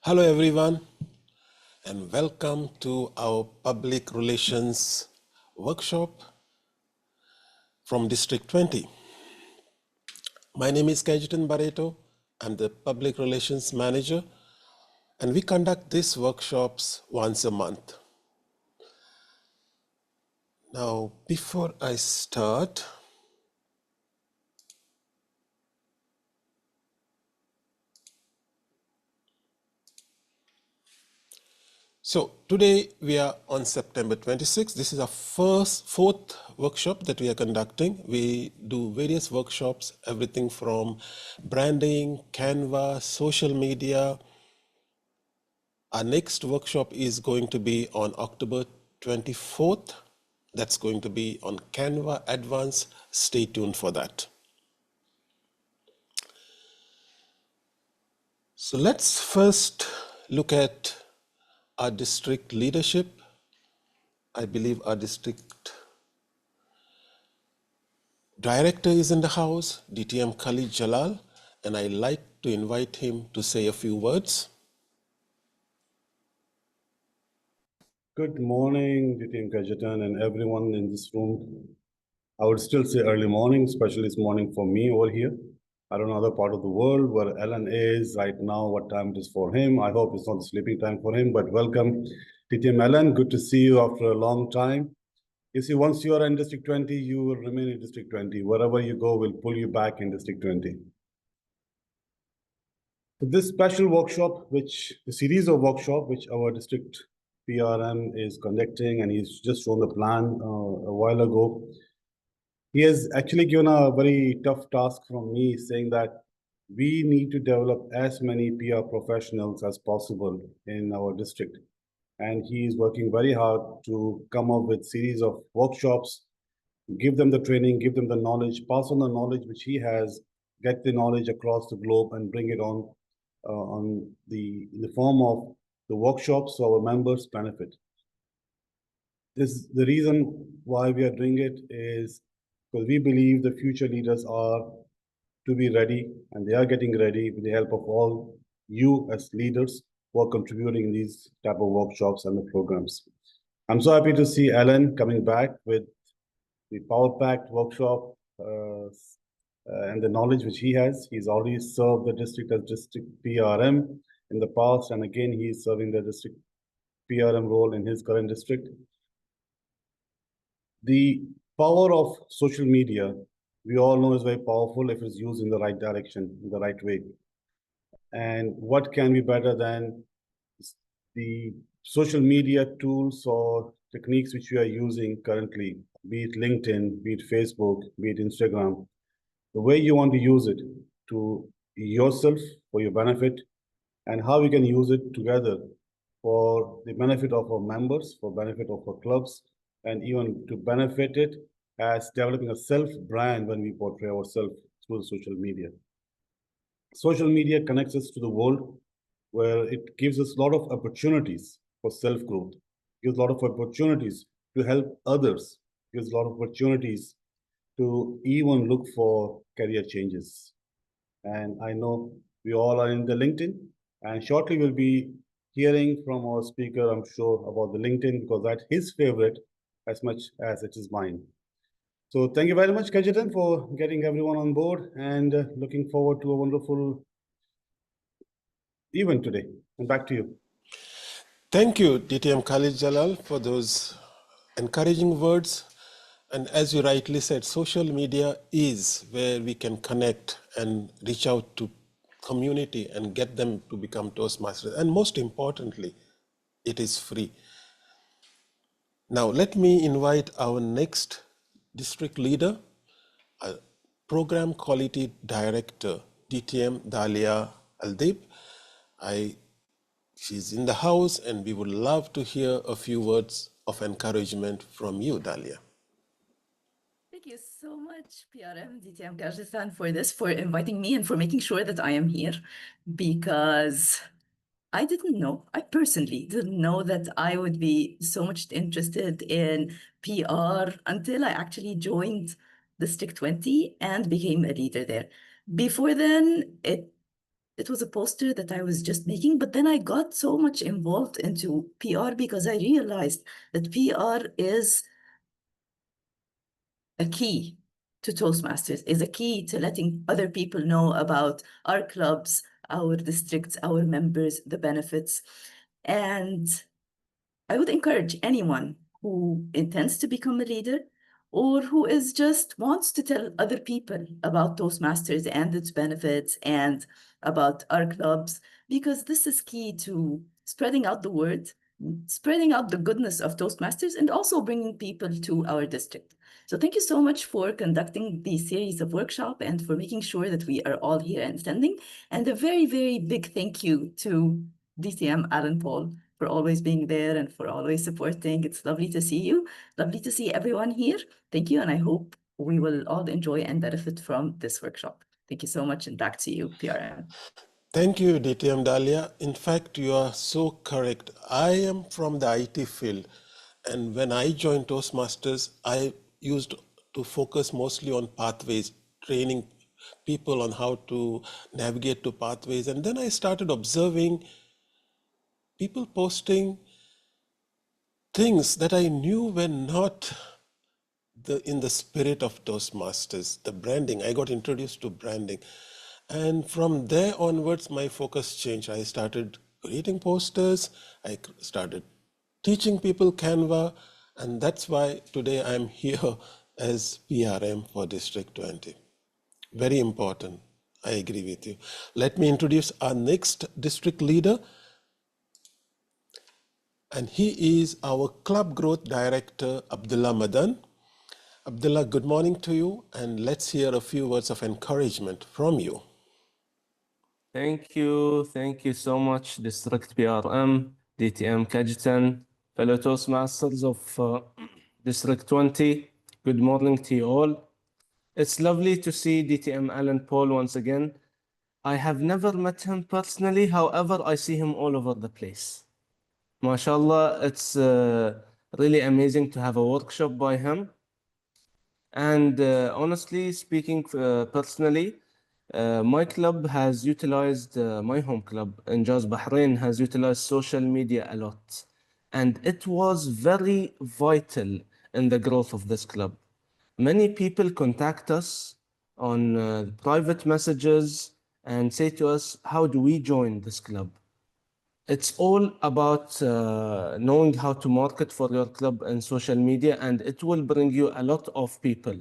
Hello everyone and welcome to our public relations workshop from District 20. My name is Kajitan Barreto. I'm the public relations manager and we conduct these workshops once a month. Now before I start, so today we are on September 26th. This is our fourth workshop that we are conducting. We do various workshops, everything from branding, Canva, social media. Our next workshop is going to be on October 24th. That's going to be on Canva Advance. Stay tuned for that. So let's first look at our district leadership. I believe our district director is in the house, DTM Khalid Jalal, and I'd like to invite him to say a few words. Good morning, DTM Kajitan and everyone in this room. I would still say early morning, especially this morning for me over here. I don't know other part of the world where Alan is right now, what time it is for him. I hope it's not sleeping time for him, but welcome, DTM Alan. Good to see you after a long time. You see, once you are in District 20, you will remain in District 20. Wherever you go, we'll pull you back in District 20. So this special workshop, the series of workshop, which our district PRM is conducting, and he's just shown the plan a while ago. He has actually given a very tough task from me, saying that we need to develop as many PR professionals as possible in our district. And he is working very hard to come up with series of workshops, give them the training, give them the knowledge, pass on the knowledge which he has, get the knowledge across the globe and bring it on in the form of the workshops so our members benefit. The reason why we are doing it is because we believe the future leaders are to be ready, and they are getting ready with the help of all you as leaders who are contributing in these type of workshops and the programs. I'm so happy to see Alan coming back with the power-packed workshop and the knowledge which he has. He's already served the district as district PRM in the past, and again, he's serving the district PRM role in his current district. The power of social media, we all know, is very powerful if it's used in the right direction, in the right way. And what can be better than the social media tools or techniques which we are using currently, be it LinkedIn, be it Facebook, be it Instagram, the way you want to use it to yourself for your benefit, and how we can use it together for the benefit of our members, for benefit of our clubs, and even to benefit it as developing a self-brand when we portray ourselves through the social media. Social media connects us to the world where it gives us a lot of opportunities for self-growth, gives a lot of opportunities to help others, gives a lot of opportunities to even look for career changes. And I know we all are in the LinkedIn, and shortly we'll be hearing from our speaker, I'm sure, about the LinkedIn, because that's his favorite as much as it is mine. So thank you very much, Kajitan, for getting everyone on board, and looking forward to a wonderful event today. And back to you. Thank you, DTM Khalid Jalal, for those encouraging words. And as you rightly said, social media is where we can connect and reach out to community and get them to become Toastmasters. And most importantly, it is free. Now, let me invite our next district leader, Program Quality Director, DTM Dalia Aldib. She's in the house, and we would love to hear a few words of encouragement from you, Dalia. Thank you so much, PRM DTM Kajistan, for inviting me and for making sure that I am here, because I personally didn't know that I would be so much interested in PR until I actually joined District 20 and became a leader there. Before then, it it was a poster that I was just making, but then I got so much involved into PR because I realized that PR is a key to Toastmasters, is a key to letting other people know about our clubs, our districts, our members, the benefits. And I would encourage anyone who intends to become a leader or who is just wants to tell other people about Toastmasters and its benefits and about our clubs, because this is key to spreading out the word, spreading out the goodness of Toastmasters, and also bringing people to our district. So thank you so much for conducting this series of workshop and for making sure that we are all here and attending. And a very, very big thank you to DTM Alan Paul for always being there and for always supporting. It's lovely to see you. Lovely to see everyone here. Thank you. And I hope we will all enjoy and benefit from this workshop. Thank you so much. And back to you, PRM. Thank you, DTM Dalia. In fact, you are so correct. I am from the IT field, and when I joined Toastmasters, I used to focus mostly on pathways, training people on how to navigate to pathways. And then I started observing people posting things that I knew were not in the spirit of Toastmasters, the branding. I got introduced to branding. And from there onwards, my focus changed. I started creating posters, I started teaching people Canva, and that's why today I'm here as PRM for District 20. Very important. I agree with you. Let me introduce our next district leader, and he is our Club Growth Director, Abdullah Madan. Abdullah, good morning to you, and let's hear a few words of encouragement from you. Thank you so much, District PRM, DTM Kajitan, fellow Toastmasters of District 20. Good morning to you all. It's lovely to see DTM Alan Paul once again. I have never met him personally, however, I see him all over the place. MashaAllah, it's really amazing to have a workshop by him. And honestly speaking, personally, my club has utilized, my home club in Jaz Bahrain has utilized social media a lot. And it was very vital in the growth of this club. Many people contact us on private messages and say to us, how do we join this club? It's all about knowing how to market for your club in social media, and it will bring you a lot of people.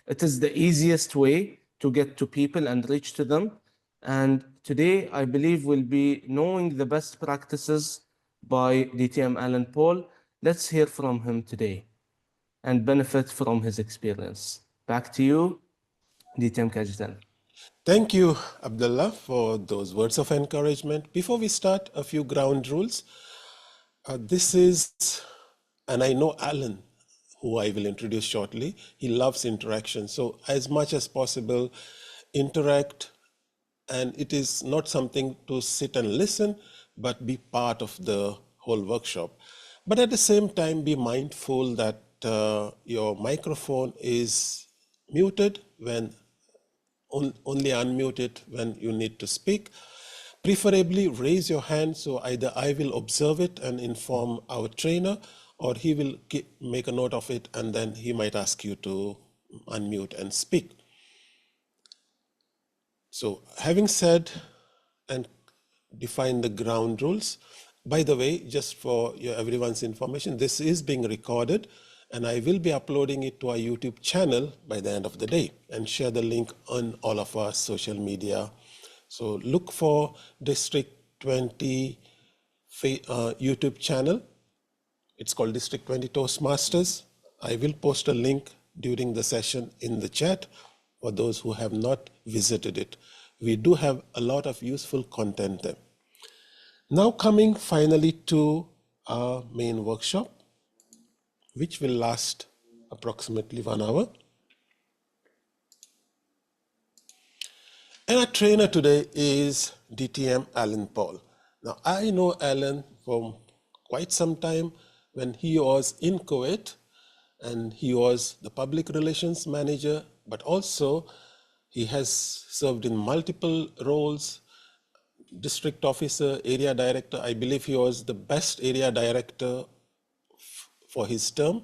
It is the easiest way to get to people and reach to them. And today, I believe we'll be knowing the best practices by DTM Alan Paul. Let's hear from him today and benefit from his experience. Back to you, DTM Kajitan. Thank you, Abdullah, for those words of encouragement. Before we start, a few ground rules. This is, and I know Alan, who I will introduce shortly, he loves interaction. So as much as possible, interact, and it is not something to sit and listen, but be part of the whole workshop. But at the same time, be mindful that your microphone is muted when only unmute it when you need to speak. Preferably raise your hand, so either I will observe it and inform our trainer, or he will make a note of it and then he might ask you to unmute and speak. So having said and defined the ground rules, by the way, just for everyone's information, this is being recorded and I will be uploading it to our YouTube channel by the end of the day and share the link on all of our social media. So look for District 20 YouTube channel. It's called District 20 Toastmasters. I will post a link during the session in the chat for those who have not visited it. We do have a lot of useful content there. Now coming finally to our main workshop, which will last approximately 1 hour. And our trainer today is DTM Alan Paul. Now I know Alan from quite some time when he was in Kuwait and he was the public relations manager, but also he has served in multiple roles district officer, area director. I believe he was the best area director for his term.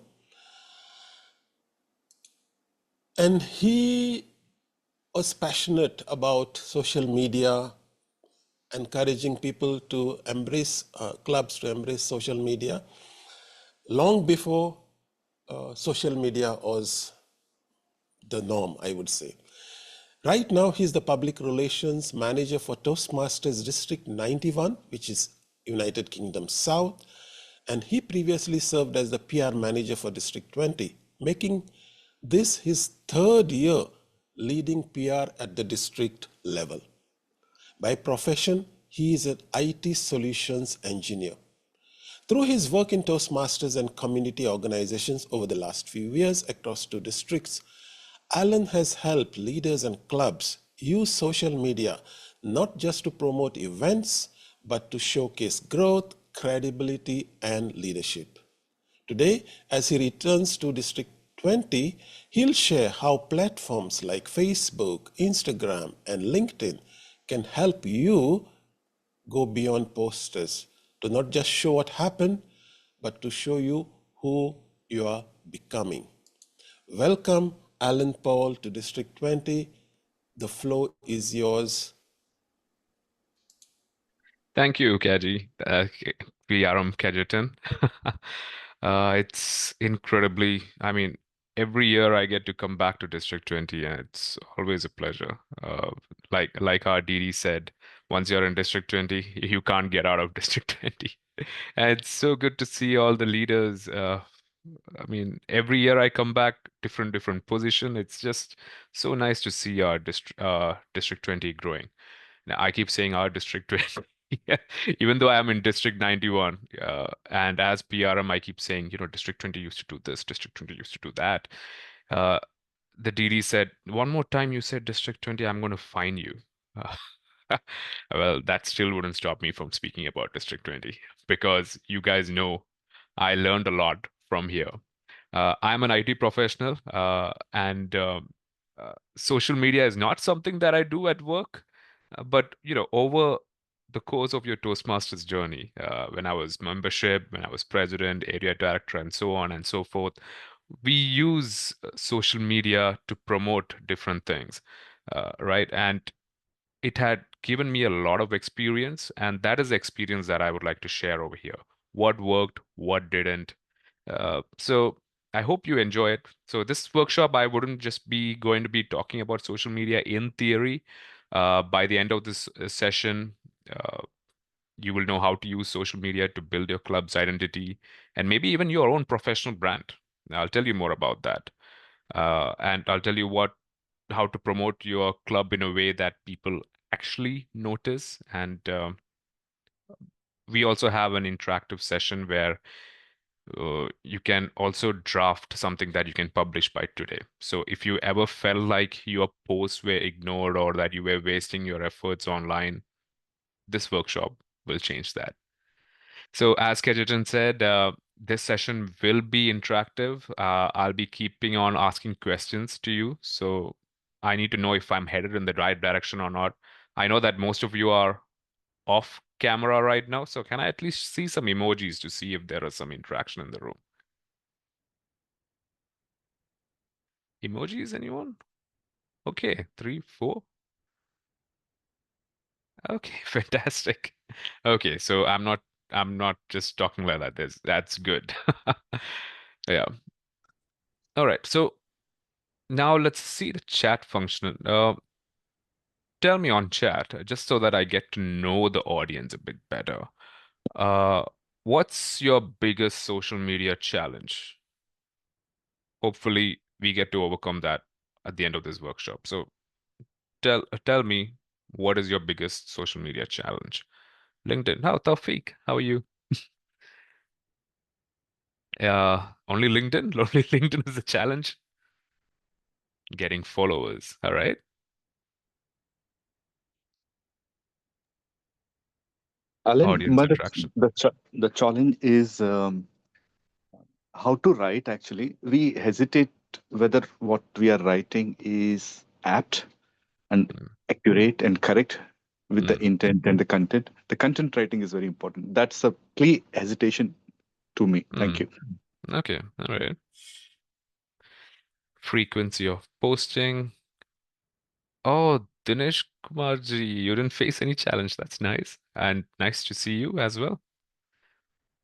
And he was passionate about social media, encouraging people to embrace, clubs to embrace social media, long before social media was the norm, I would say. Right now, he's the public relations manager for Toastmasters District 91, which is United Kingdom South, and he previously served as the PR manager for District 20, making this his third year leading PR at the district level. By profession, he is an IT solutions engineer. Through his work in Toastmasters and community organizations over the last few years across 2 districts, Alan has helped leaders and clubs use social media not just to promote events, but to showcase growth, credibility, and leadership. Today, as he returns to District 20, he'll share how platforms like Facebook, Instagram, and LinkedIn can help you go beyond posters to not just show what happened, but to show you who you are becoming. Welcome, Alan Paul, to District 20. The floor is yours. Thank you, Kaji. PRM Kajitan. It's incredibly, I mean, every year I get to come back to District 20, and it's always a pleasure. Like our DD said, once you're in District 20, you can't get out of District 20. And it's so good to see all the leaders. I mean, every year I come back, different position. It's just so nice to see our District 20 growing. Now, I keep saying our District 20. Yeah, even though I am in District 91, and as PRM, I keep saying, District 20 used to do this, District 20 used to do that. Uh, the DD said, one more time you said District 20, I'm going to fine you. Well, that still wouldn't stop me from speaking about District 20 because you guys know I learned a lot from here. I'm an IT professional, and social media is not something that I do at work. But over the course of your Toastmasters journey, when I was membership, when I was president, area director, and so on and so forth, we use social media to promote different things, right? And it had given me a lot of experience, and that is the experience that I would like to share over here. What worked, what didn't. So I hope you enjoy it. So this workshop, I wouldn't just be going to be talking about social media in theory. By the end of this session, you will know how to use social media to build your club's identity and maybe even your own professional brand. I'll tell you more about that. And I'll tell you how to promote your club in a way that people actually notice. And we also have an interactive session where you can also draft something that you can publish by today. So if you ever felt like your posts were ignored or that you were wasting your efforts online, this workshop will change that. So as Kejitan said, this session will be interactive. I'll be keeping on asking questions to you. So I need to know if I'm headed in the right direction or not. I know that most of you are off camera right now. So can I at least see some emojis to see if there is some interaction in the room? Emojis, anyone? Okay, 3, 4. Okay, fantastic. Okay, so I'm not just talking like that. That's good. Yeah. All right. So now let's see the chat function. Tell me on chat, just so that I get to know the audience a bit better. What's your biggest social media challenge? Hopefully, we get to overcome that at the end of this workshop. So tell me, what is your biggest social media challenge? LinkedIn. How, Tawfiq, how are you? Only LinkedIn? Only LinkedIn is a challenge? Getting followers, all right? Alan, Audience but interaction. the challenge is how to write. Actually, we hesitate whether what we are writing is apt and Mm. accurate and correct with the intent and the content. The content writing is very important. That's a key hesitation to me. Thank you. Okay, all right. Frequency of posting. Oh, Dinesh Kumarji, you didn't face any challenge. That's nice. And nice to see you as well.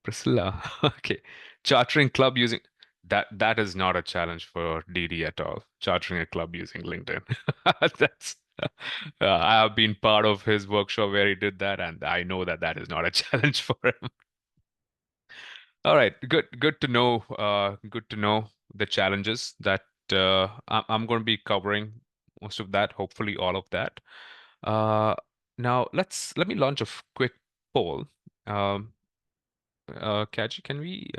Priscilla. Okay. Chartering club using that is not a challenge for DD at all. Chartering a club using LinkedIn. That's I have been part of his workshop where he did that, and I know that that is not a challenge for him. All right, good to know. Good to know the challenges that I'm going to be covering most of that, hopefully all of that. Now let me launch a quick poll. Kaji, can we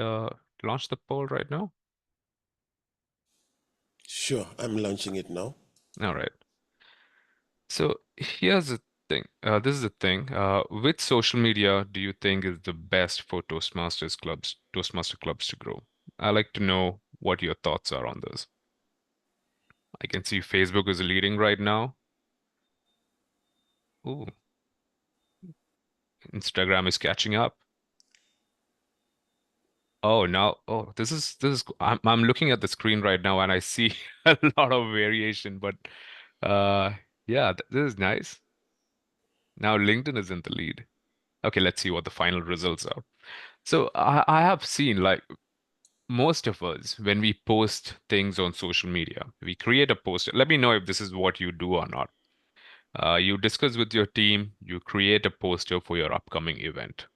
launch the poll right now? Sure, I'm launching it now. All right. So here's the thing. This is the thing. Which social media do you think is the best for Toastmaster clubs to grow? I like to know what your thoughts are on this. I can see Facebook is leading right now. Ooh, Instagram is catching up. Oh, now, oh, I'm looking at the screen right now and I see a lot of variation, but uh, yeah, th this is nice. Now LinkedIn is in the lead. Okay, let's see what the final results are. So I have seen like most of us, when we post things on social media, we create a post. Let me know if this is what you do or not. You discuss with your team, you create a poster for your upcoming event,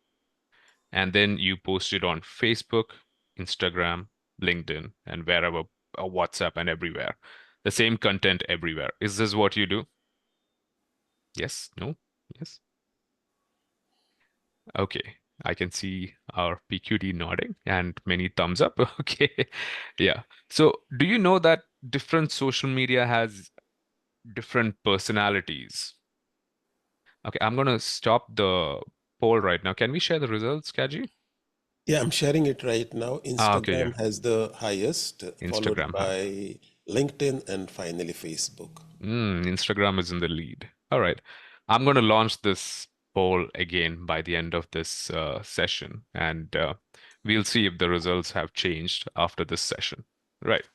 and then you post it on Facebook, Instagram, LinkedIn, and wherever, WhatsApp, and everywhere. The same content everywhere. Is this what you do? Yes? No? Yes? Okay. I can see our PQD nodding and many thumbs up. Okay. Yeah. So, do you know that different social media has different personalities? Okay, I'm going to stop the poll right now. Can we share the results, Kaji? Yeah, I'm sharing it right now. Okay, yeah. Instagram has the highest, followed Instagram has. by LinkedIn and finally Facebook. Instagram is in the lead. All right. I'm going to launch this poll again by the end of this session, and we'll see if the results have changed after this session. Right.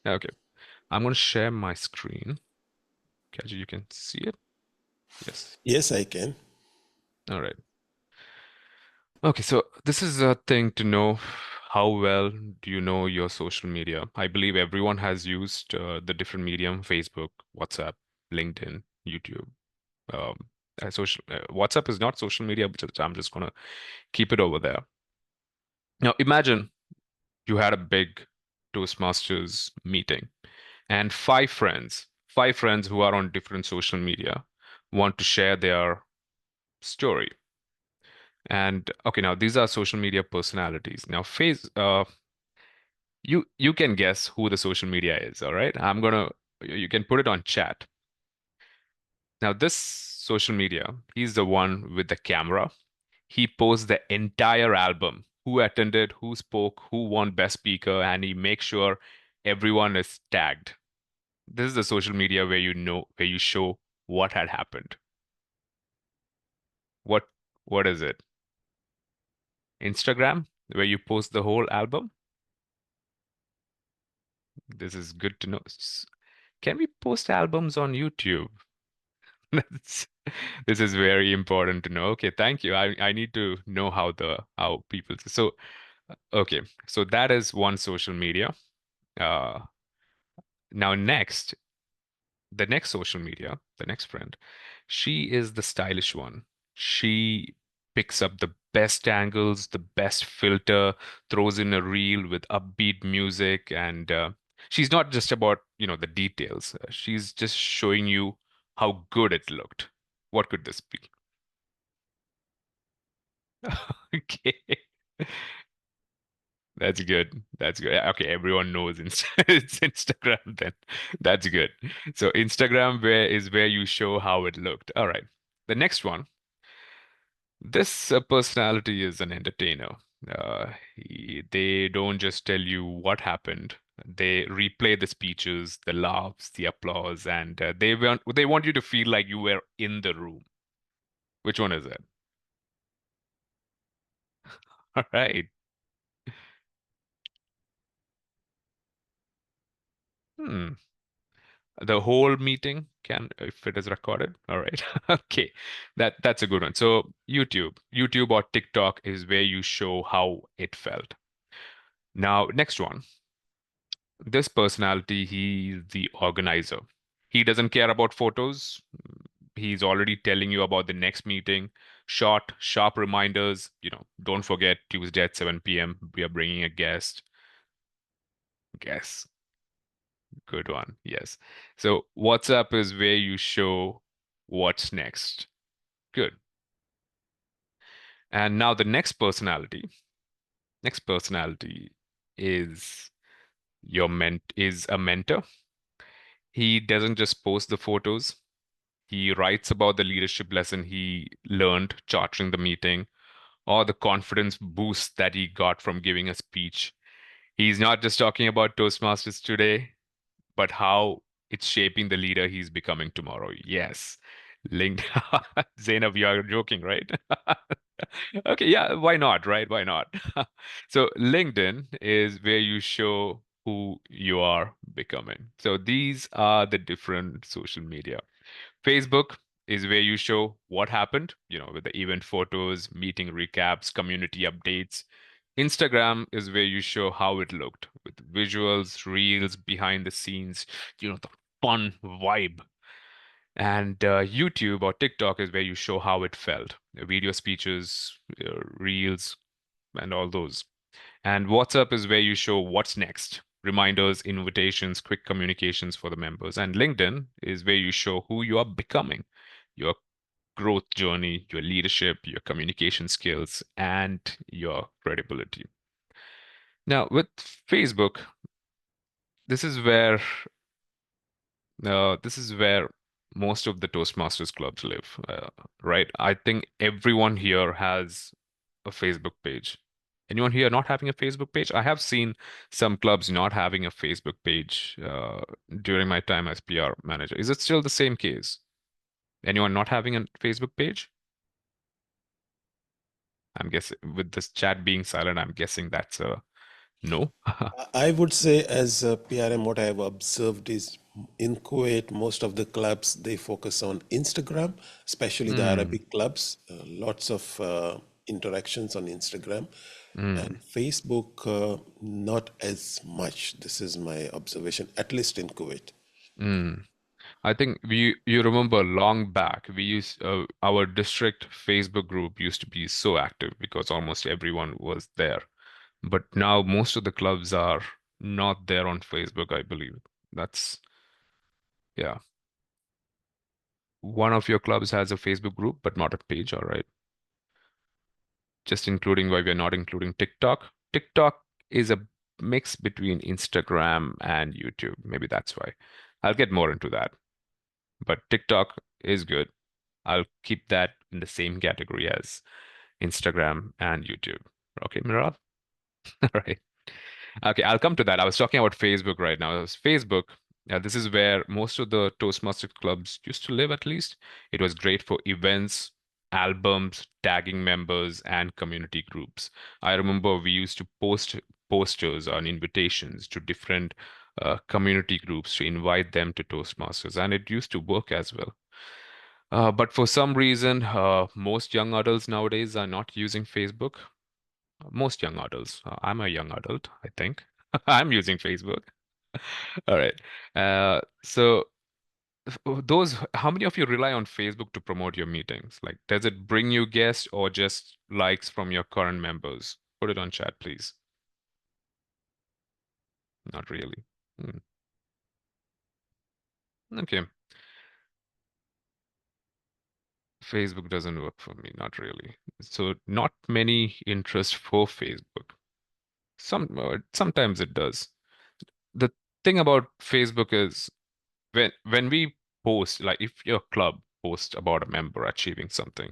Okay. I'm going to share my screen. Kaji, you can see it? Yes. Yes, I can. All right. Okay, so this is a thing to know how well do you know your social media. I believe everyone has used the different medium, Facebook, WhatsApp, LinkedIn, YouTube. Um, WhatsApp is not social media, but I'm just gonna keep it over there. Now imagine you had a big Toastmasters meeting and five friends who are on different social media want to share their story. And okay, now these are social media personalities. Now, you can guess who the social media is, all right? You can put it on chat. Now, this social media, he's the one with the camera. He posts the entire album, who attended, who spoke, who won best speaker, and he makes sure everyone is tagged. This is the social media where you show what had happened. What what is it? Instagram, where you post the whole album? This is good to know. Can we post albums on YouTube? That's, this is very important to know. Okay, thank you. I need to know how people so okay, so that is one social media. Uh Now the next social media, the next friend, she is the stylish one. She picks up the best angles, the best filter, throws in a reel with upbeat music, and she's not just about, the details. She's just showing you how good it looked. What could this be? Okay. That's good. That's good. Okay, everyone knows it's Instagram then. That's good. So Instagram where you show how it looked. All right. The next one. This personality is an entertainer. They don't just tell you what happened. They replay the speeches, the laughs, the applause, and they want you to feel like you were in the room. Which one is it? All right. Hmm. The whole meeting can, if it is recorded. All right. Okay. That's a good one. So YouTube or TikTok is where you show how it felt. Now, next one. This personality, he's the organizer. He doesn't care about photos. He's already telling you about the next meeting. Short, sharp reminders. Don't forget Tuesday at 7 p.m. We are bringing a guest. Guess. Good one. Yes. So WhatsApp is where you show what's next. Good. And now the next personality. Next personality is is a mentor. He doesn't just post the photos. He writes about the leadership lesson he learned chartering the meeting or the confidence boost that he got from giving a speech. He's not just talking about Toastmasters today, but how it's shaping the leader he's becoming tomorrow. Yes. Linked. Zainab, you are joking, right? Okay, yeah, why not, right? Why not? So LinkedIn is where you show who you are becoming. So these are the different social media. Facebook is where you show what happened, with the event photos, meeting recaps, community updates. Instagram is where you show how it looked with visuals, reels, behind the scenes, the fun vibe. And YouTube or TikTok is where you show how it felt, video speeches, reels, and all those. And WhatsApp is where you show what's next, reminders, invitations, quick communications for the members. And LinkedIn is where you show who you are becoming, your growth journey, your leadership, your communication skills, and your credibility. Now, with Facebook, this is where most of the Toastmasters clubs live, right? I think everyone here has a Facebook page. Anyone here not having a Facebook page? I have seen some clubs not having a Facebook page during my time as PR manager. Is it still the same case? Anyone not having a Facebook page? I'm guessing with this chat being silent, I'm guessing that's a no. I would say, as a PRM, what I have observed is in Kuwait, most of the clubs they focus on Instagram, especially the Hmm. Arabic clubs. Lots of interactions on Instagram, Hmm. and Facebook, not as much. This is my observation, at least in Kuwait. Hmm. I think you remember long back, we used our district Facebook group used to be so active because almost everyone was there. But now most of the clubs are not there on Facebook, I believe. That's, yeah. One of your clubs has a Facebook group, but not a page, all right. Just including why we're not including TikTok. TikTok is a mix between Instagram and YouTube. Maybe that's why. I'll get more into that. But TikTok is good. I'll keep that in the same category as Instagram and YouTube. Okay, Miral? All right. Okay, I'll come to that. I was talking about Facebook right now. It was Facebook. This is where most of the Toastmaster clubs used to live, at least. It was great for events, albums, tagging members, and community groups. I remember we used to post posters on invitations to different community groups to invite them to Toastmasters, and it used to work as well. But for some reason, most young adults nowadays are not using Facebook. Most young adults. I'm a young adult, I think. I'm using Facebook. All right. So how many of you rely on Facebook to promote your meetings? Like, does it bring you guests or just likes from your current members? Put it on chat, please. Not really. Hmm. Okay. Facebook doesn't work for me, not really. So not many interest for Facebook. Sometimes it does. The thing about Facebook is when we post, like if your club posts about a member achieving something,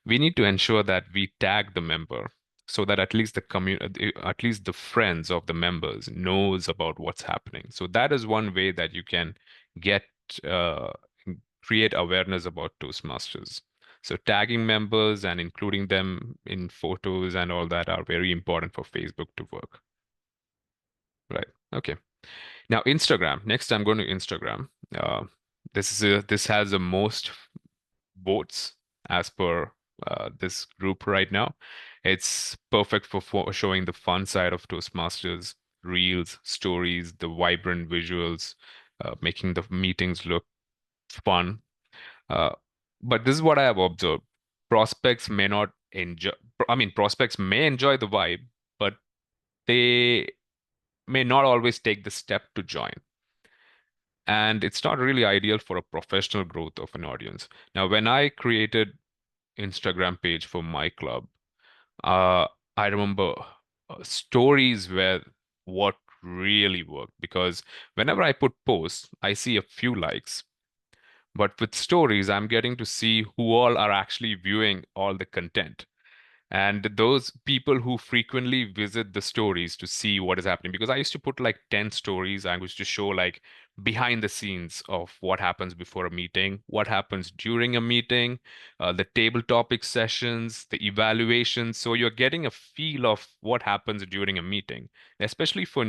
we need to ensure that we tag the member so that at least the community, at least the friends of the members knows about what's happening. So that is one way that you can get uh, create awareness about Toastmasters. So tagging members and including them in photos and all that are very important for Facebook to work. Right. Okay. Now Instagram. Next, I'm going to Instagram. This has the most votes as per this group right now. It's perfect for showing the fun side of Toastmasters, reels, stories, the vibrant visuals, making the meetings look fun. Uh, but this is what I have observed. Prospects may not enjoy, I mean, prospects may enjoy the vibe, but they may not always take the step to join. And it's not really ideal for a professional growth of an audience. Now, when I created Instagram page for my club, uh, I remember stories were what really worked because whenever I put posts, I see a few likes. But with stories, I'm getting to see who all are actually viewing all the content. And those people who frequently visit the stories to see what is happening, because I used to put like 10 stories. I used to show like behind the scenes of what happens before a meeting, what happens during a meeting, the table topic sessions, the evaluations. So you're getting a feel of what happens during a meeting, especially for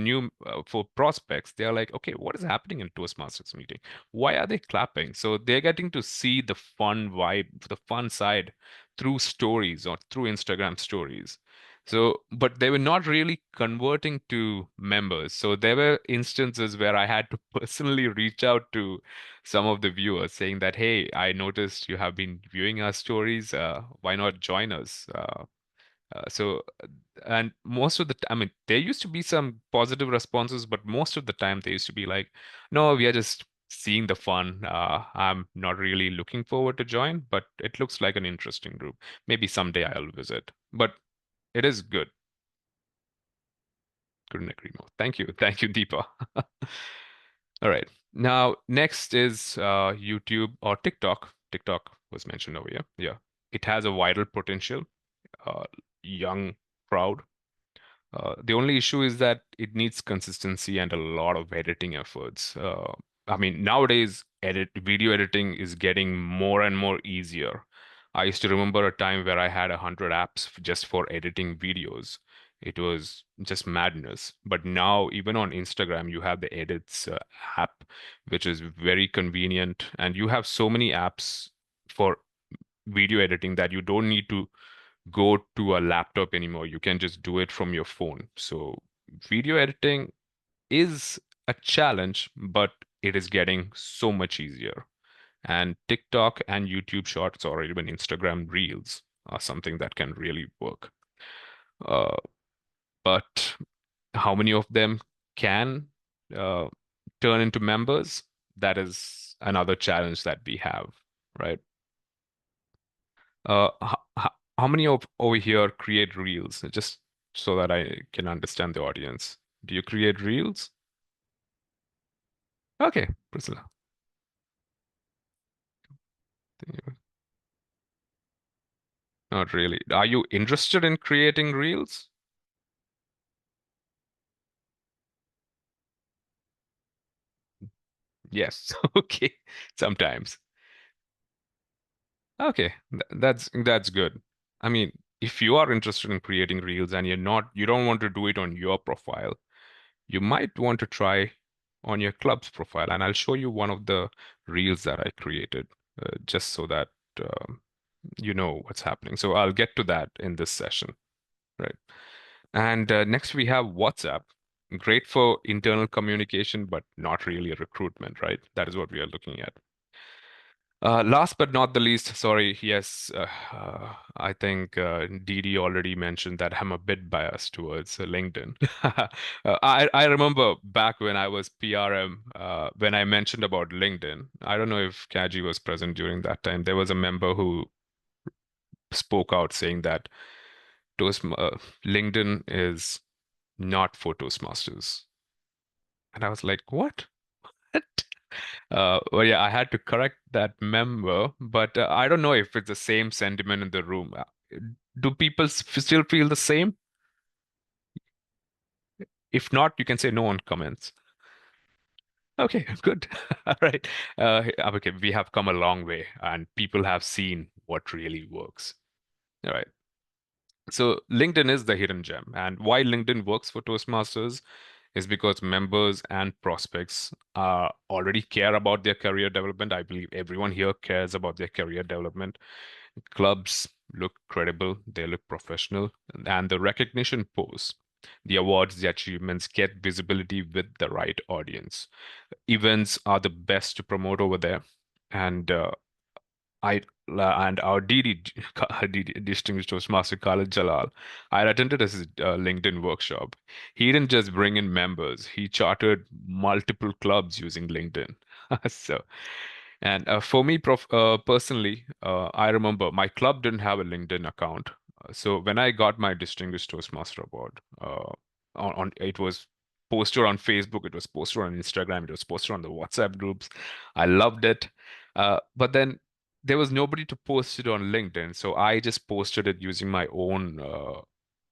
for prospects. They're like, okay, what is happening in Toastmasters meeting? Why are they clapping? So they're getting to see the fun vibe, the fun side through stories or through Instagram stories. So, but they were not really converting to members. So there were instances where I had to personally reach out to some of the viewers saying that, hey, I noticed you have been viewing our stories. Why not join us? And most of the time, I mean, there used to be some positive responses, but most of the time they used to be like, no, we are just seeing the fun. I'm not really looking forward to join, but it looks like an interesting group. Maybe someday I'll visit, but it is good. Couldn't agree more. Thank you. Thank you, Deepa. All right. Now, next is YouTube or TikTok. TikTok was mentioned over here. Yeah. It has a viral potential, uh, young crowd. The only issue is that it needs consistency and a lot of editing efforts. I mean, nowadays, video editing is getting more and more easier. I used to remember a time where I had 100 apps just for editing videos. It was just madness. But now, even on Instagram, you have the Edits app, which is very convenient, and you have so many apps for video editing that you don't need to go to a laptop anymore. You can just do it from your phone. So video editing is a challenge, but it is getting so much easier. And TikTok and YouTube Shorts or even Instagram Reels are something that can really work. Uh, but how many of them can uh, turn into members? That is another challenge that we have, right? How many of over here create reels? Just so that I can understand the audience. Do you create reels? Okay, Priscilla. Not really. Are you interested in creating reels? Yes. Okay. Sometimes. Okay. That's good. I mean, if you are interested in creating reels and you don't want to do it on your profile, you might want to try on your club's profile. And I'll show you one of the reels that I created, just so that you know what's happening. So I'll get to that in this session, right? And next we have WhatsApp. Great for internal communication, but not really a recruitment, right? That is what we are looking at. Last but not the least, sorry, yes, I think Didi already mentioned that I'm a bit biased towards LinkedIn. I remember back when I was PRM, when I mentioned about LinkedIn. I don't know if Kaji was present during that time. There was a member who spoke out saying that LinkedIn is not for Toastmasters. And I was like, what? Well, yeah, I had to correct that member, but I don't know if it's the same sentiment in the room. Do people still feel the same? If not, you can say no on comments. Okay, good. All right. Okay, we have come a long way, and people have seen what really works. All right. So LinkedIn is the hidden gem. And why LinkedIn works for Toastmasters is because members and prospects already care about their career development. I believe everyone here cares about their career development. Clubs look credible, they look professional, and the recognition posts, the awards, the achievements get visibility with the right audience. Events are the best to promote over there. And and our DD, Distinguished Toastmaster Khalid Jalal, I attended his LinkedIn workshop. He didn't just bring in members; he chartered multiple clubs using LinkedIn. So, and for me, personally, I remember my club didn't have a LinkedIn account. So when I got my Distinguished Toastmaster award, on it was posted on Facebook, it was posted on Instagram, it was posted on the WhatsApp groups. I loved it, but then there was nobody to post it on LinkedIn, so I just posted it using my own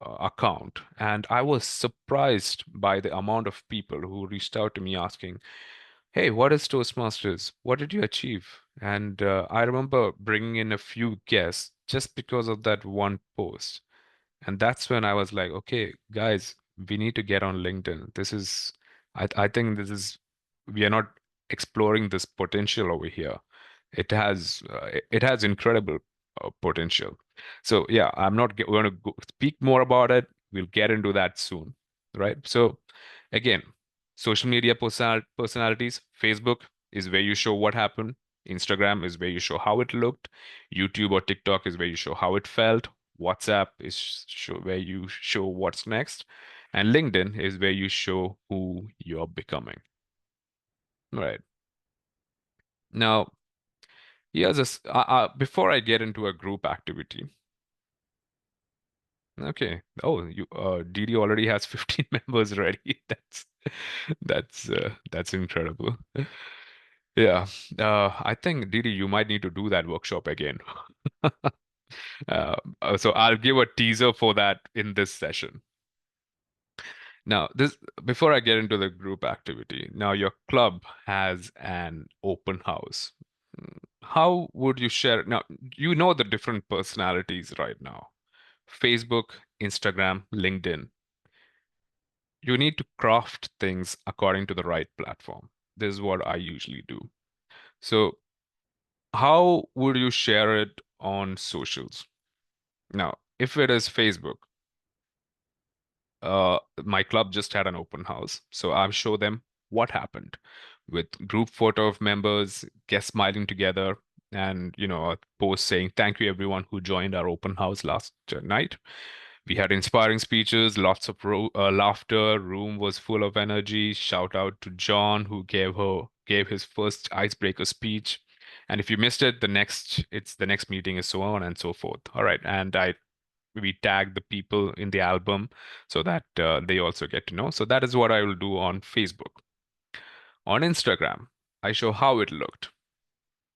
account, and I was surprised by the amount of people who reached out to me asking, "Hey, what is Toastmasters? What did you achieve?" And I remember bringing in a few guests just because of that one post. And that's when I was like, okay, guys, we need to get on LinkedIn. I think we are not exploring this potential over here. It has incredible potential. So yeah, I'm not going to speak more about it. We'll get into that soon, right? So again, social media personalities. Facebook is where you show what happened. Instagram is where you show how it looked. YouTube or TikTok is where you show how it felt. WhatsApp is where you show what's next. And LinkedIn is where you show who you're becoming. Right. Now, before I get into a group activity. Okay. Oh, DD already has 15 members ready. That's incredible. Yeah. I think DD, you might need to do that workshop again. So I'll give a teaser for that in this session. Now, before I get into the group activity, now your club has an open house. How would you share? Now, you know the different personalities right now. Facebook, Instagram, LinkedIn. You need to craft things according to the right platform. This is what I usually do. So, how would you share it on socials? Now, if it is Facebook, my club just had an open house, so I'll show them what happened with group photo of members, guests smiling together, and a post saying thank you everyone who joined our open house last night. We had inspiring speeches, lots of laughter, room was full of energy. Shout out to John who gave his first icebreaker speech. And if you missed it, the next meeting is so on and so forth. All right, and we tag the people in the album so that they also get to know. So that is what I will do on Facebook. On Instagram, I show how it looked.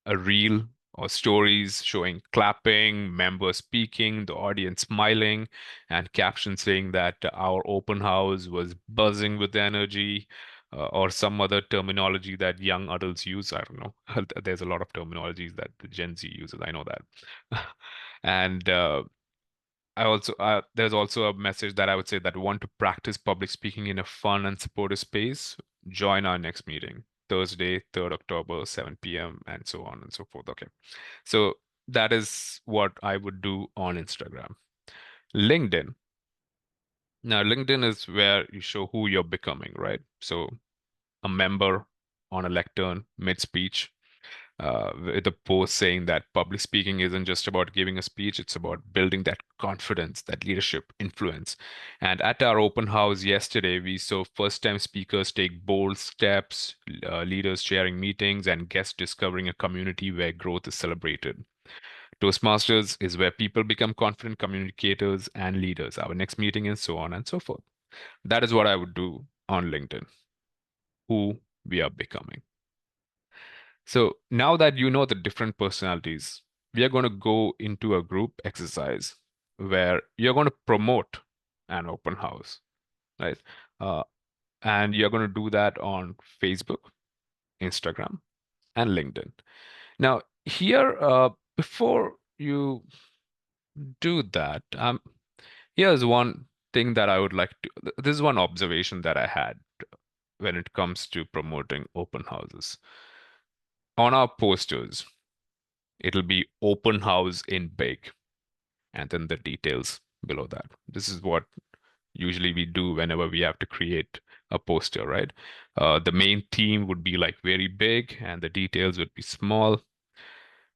A reel or stories showing clapping, members speaking, the audience smiling, and captions saying that our open house was buzzing with energy, or some other terminology that young adults use. I don't know. There's a lot of terminologies that the Gen Z uses. I know that. And there's also a message that I would say that want to practice public speaking in a fun and supportive space, join our next meeting, Thursday, 3rd October, 7 p.m., and so on and so forth. Okay. So that is what I would do on Instagram. LinkedIn. Now, LinkedIn is where you show who you're becoming, right? So a member on a lectern mid-speech, with a post saying that public speaking isn't just about giving a speech, it's about building that confidence, that leadership, influence. And at our open house yesterday, we saw first-time speakers take bold steps, leaders chairing meetings, and guests discovering a community where growth is celebrated. Toastmasters is where people become confident communicators and leaders. Our next meeting is so on and so forth. That is what I would do on LinkedIn, who we are becoming. So now that you know the different personalities, we are going to go into a group exercise where you're going to promote an open house, right? Uh, and you're going to do that on Facebook, Instagram, and LinkedIn. Now, here, before you do that, here's one thing that I would like to. This is one observation that I had when it comes to promoting open houses. On our posters, it'll be open house in big, and then the details below that. This is what usually we do whenever we have to create a poster, right? The main theme would be like very big, and the details would be small.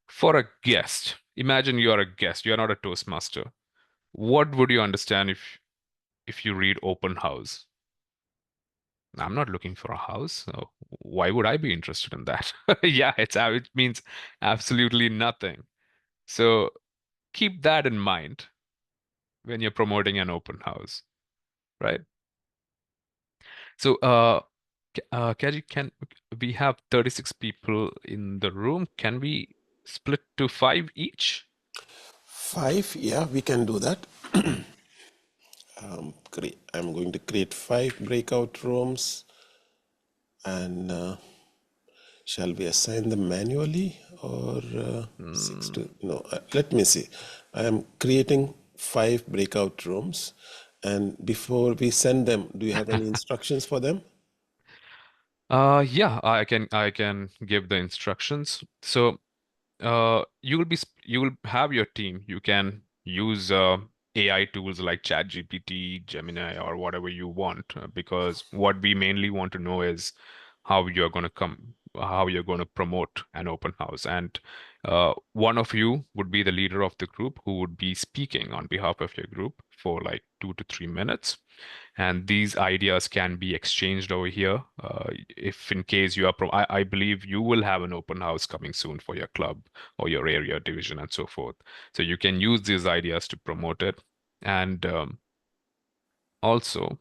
For a guest, imagine you are a guest, you're not a Toastmaster. What would you understand if you read open house? I'm not looking for a house, so why would I be interested in that? Yeah, it means absolutely nothing. So keep that in mind when you're promoting an open house, right? So, Kaji, can we have 36 people in the room? Can we split to 5 each? 5, yeah, we can do that. I'm going to create 5 breakout rooms, and shall we assign them manually or 6 to, no, let me see. I am creating 5 breakout rooms, and before we send them, do you have any instructions for them? Yeah, I can give the instructions. So, you will have your team. You can use AI tools like ChatGPT, Gemini, or whatever you want, because what we mainly want to know is how you're going to promote an open house. And one of you would be the leader of the group who would be speaking on behalf of your group for like 2 to 3 minutes. And these ideas can be exchanged over here. If in case you are, I believe you will have an open house coming soon for your club or your area division and so forth. So you can use these ideas to promote it. And also,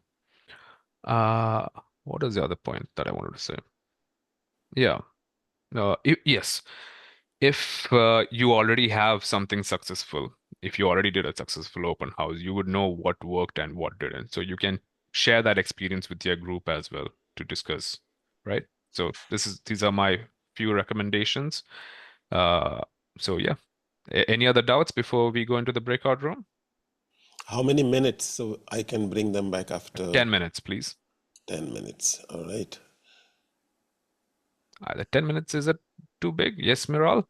uh, what is the other point that I wanted to say? Yeah. Yes. If you already have something successful, if you already did a successful open house, you would know what worked and what didn't. So you can share that experience with your group as well to discuss, right? So these are my few recommendations. Uh, so yeah. Any other doubts before we go into the breakout room? How many minutes so I can bring them back after 10 minutes, please. 10 minutes? All right. The 10 minutes, is it too big? Yes, Miral?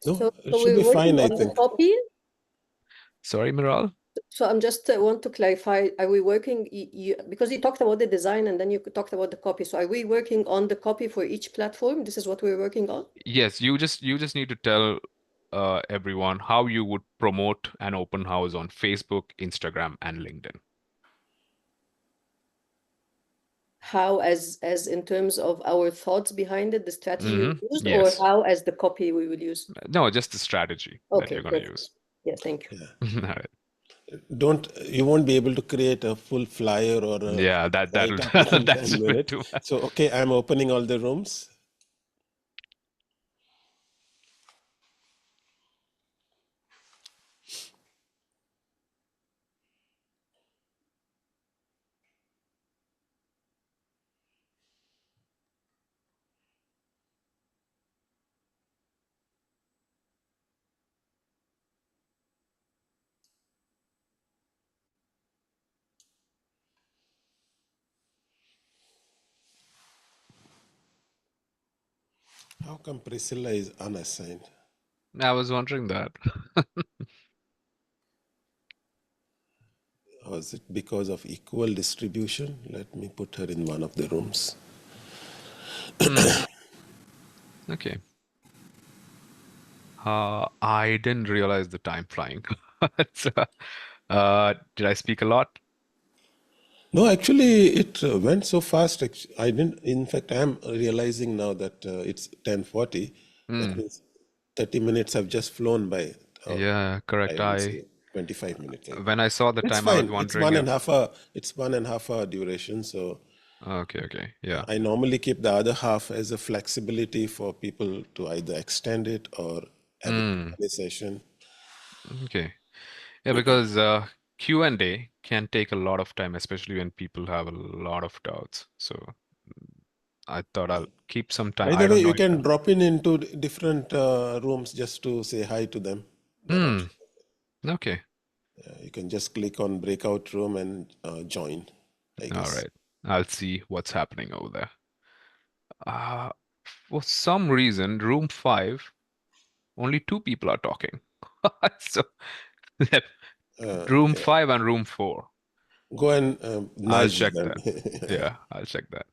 No, So it should we're be working fine, I on the think. copy. Sorry, Miral? So I'm just want to clarify, are we working, because you talked about the design and then you talked about the copy. So are we working on the copy for each platform? This is what we're working on? Yes, you just need to tell everyone how you would promote an open house on Facebook, Instagram, and LinkedIn. How as in terms of our thoughts behind it, the strategy we used, or Yes. how as the copy we will use? No, just the strategy that Okay, you're going to perfect. use. Yeah, thank you. Yeah. All right. You won't be able to create a full flyer or a Yeah, that'll write-up in that's 10 a bit minutes. too much. So, okay, I'm opening all the rooms. How come Priscilla is unassigned? I was wondering that. Or is it because of equal distribution? Let me put her in one of the rooms. Okay. I didn't realize the time flying. So, did I speak a lot? No, actually, it went so fast. I didn't. In fact, I'm realizing now that it's 10:40. That means 30 minutes have just flown by. Or Yeah, correct. I would say 25 minutes. I When think I saw the it's time, I was fine. It's wondering one and a if. half hour. It's 1.5 hour duration. So Okay, yeah. I normally keep the other half as a flexibility for people to either extend it or have a Q&A session. Okay. Yeah, because Q&A can take a lot of time, especially when people have a lot of doubts. So I thought I'll keep some time. By I the way, don't know. you can drop into different rooms just to say hi to them. That option. Okay. You can just click on breakout room and join, I All guess. right. I'll see what's happening over there. For some reason, room 5, only 2 people are talking. So room 5 and room 4. Go and I'll nudge check them. that. Yeah, I'll check that.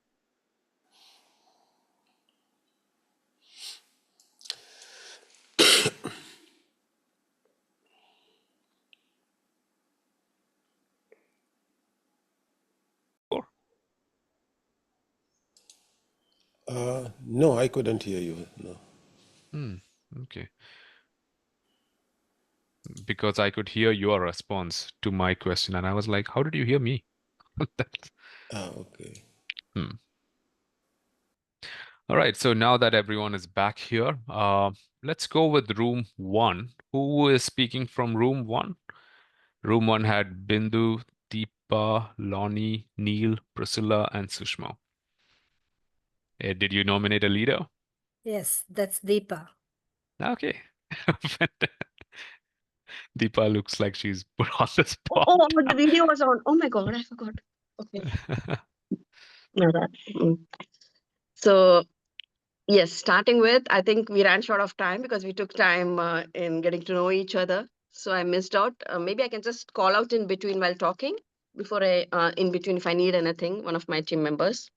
No, I couldn't hear you. No. Okay. Because I could hear your response to my question, and I was like, how did you hear me? Okay. All right, so now that everyone is back here, let's go with room 1. Who is speaking from room 1? Room 1 had Bindu, Deepa, Lonnie, Neil, Priscilla, and Sushma. Did you nominate a leader? Yes, that's Deepa. Okay. Deepa looks like she's put on the spot. Oh, the video was on. Oh my God, I forgot. Okay. No, So, yes, starting with, I think we ran short of time because we took time in getting to know each other. So I missed out. Maybe I can just call out in between while talking before in between if I need anything, one of my team members.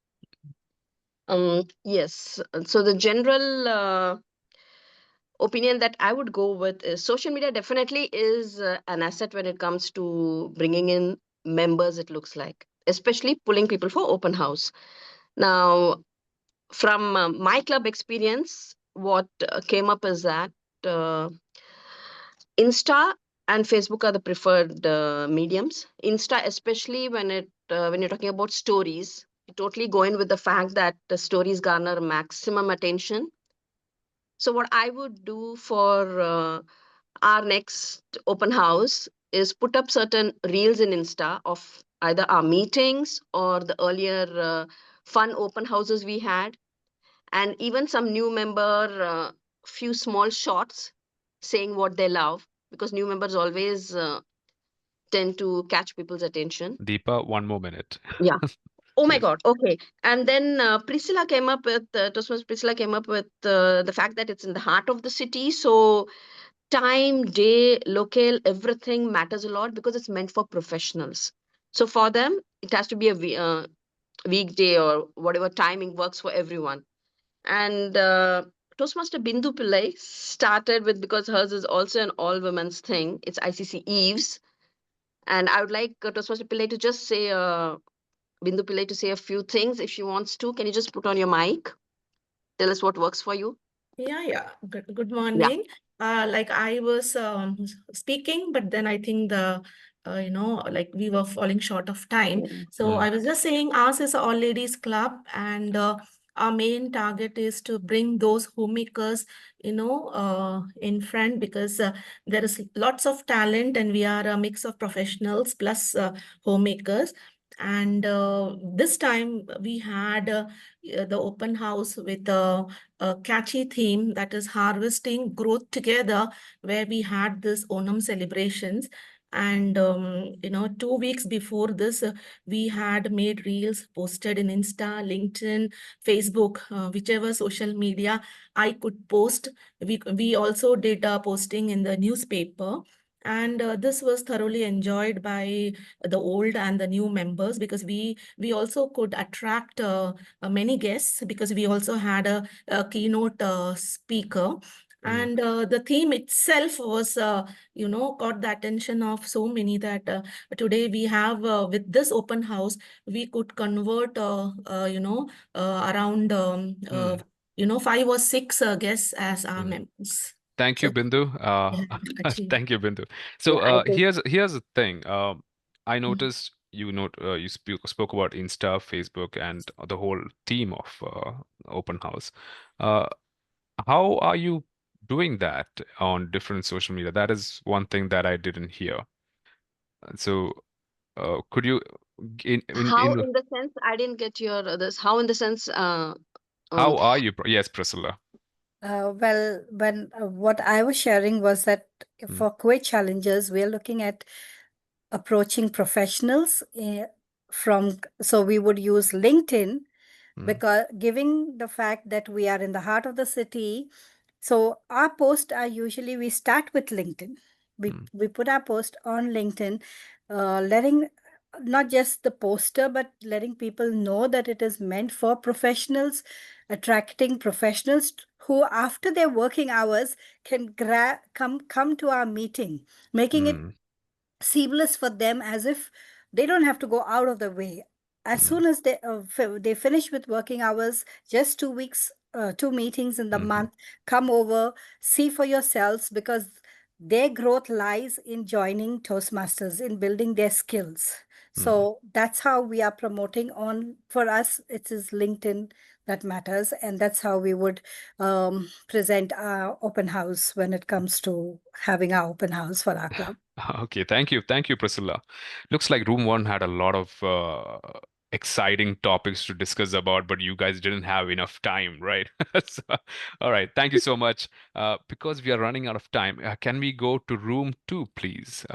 Yes, so the general opinion that I would go with is social media definitely is an asset when it comes to bringing in members, it looks like, especially pulling people for open house. Now, from my club experience, what came up is that Insta and Facebook are the preferred mediums. Insta, especially when you're talking about stories, you totally go in with the fact that the stories garner maximum attention. So what I would do for our next open house is put up certain reels in Insta of either our meetings or the earlier fun open houses we had, and even some new member, few small shots saying what they love, because new members always tend to catch people's attention. Deepa, 1 more minute. Yeah. Oh my Yes. God. Okay. And then Priscilla came up with Toastmasters. Priscilla came up with the fact that it's in the heart of the city, so time, day, local, everything matters a lot because it's meant for professionals. So for them, it has to be a weekday or whatever timing works for everyone. And Toastmaster Bindu Pillai started with, because hers is also an all women's thing, it's ICC Eves. And I would like Toastmaster Pillai to just say, Bindu Pillai to say a few things if she wants to. Can you just put on your mic? Tell us what works for you. Yeah. Good Yeah. morning. Like I was speaking, but then I think like we were falling short of time. So I was just saying ours is an all ladies club, and our main target is to bring those homemakers, in front, because there is lots of talent and we are a mix of professionals plus homemakers. And this time we had the open house with a catchy theme, that is harvesting growth together, where we had this Onam celebrations. And 2 weeks before this, we had made reels, posted in Insta, LinkedIn, Facebook, whichever social media I could post. We also did posting in the newspaper. And this was thoroughly enjoyed by the old and the new members, because we also could attract many guests, because we also had a keynote speaker. And the theme itself was, got the attention of so many that today we have, with this open house, we could convert, around, 5 or 6 guests as our members. Thank you, So, Bindu. actually, Thank you, Bindu. Yeah, So I think. here's the thing. I noticed you spoke about Insta, Facebook, and the whole team of open house. How are you doing that on different social media? That is one thing that I didn't hear. So could you How, in the sense, I didn't get your this. How, in the sense, How are you? Yes, Priscilla. Well, when what I was sharing was that for Kuwait Challengers, we're looking at approaching professionals so we would use LinkedIn because giving the fact that we are in the heart of the city, so our posts are usually we start with LinkedIn. We put our post on LinkedIn, letting not just the poster, but letting people know that it is meant for professionals, attracting professionals who, after their working hours, can come to our meeting, making it seamless for them, as if they don't have to go out of the way. As soon as they finish with working hours, just 2 weeks, 2 meetings in the month, come over, see for yourselves, because their growth lies in joining Toastmasters, in building their skills. So that's how we are promoting on. For us, it is LinkedIn that matters, and that's how we would present our open house when it comes to having our open house for our club. Okay, thank you. Thank you, Priscilla. Looks like room one had a lot of exciting topics to discuss about, but you guys didn't have enough time, right? So, all right, thank you so much. Because we are running out of time, can we go to room two, please?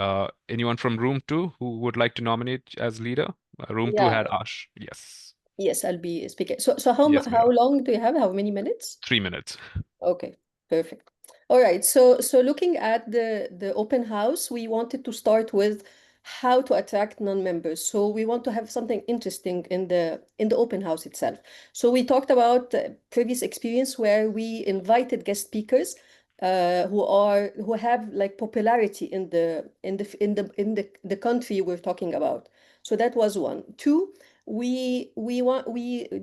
Anyone from room two who would like to nominate as leader? Room two Yeah. had Ash. Yes. Yes, I'll be speaking. So Yes, how Mira. long do you have? How many minutes? 3 minutes. Okay, perfect. All right. So looking at the open house, we wanted to start with how to attract non-members. So we want to have something interesting in the open house itself. So we talked about previous experience where we invited guest speakers who have like popularity in the country we're talking about. So that was one. Two, we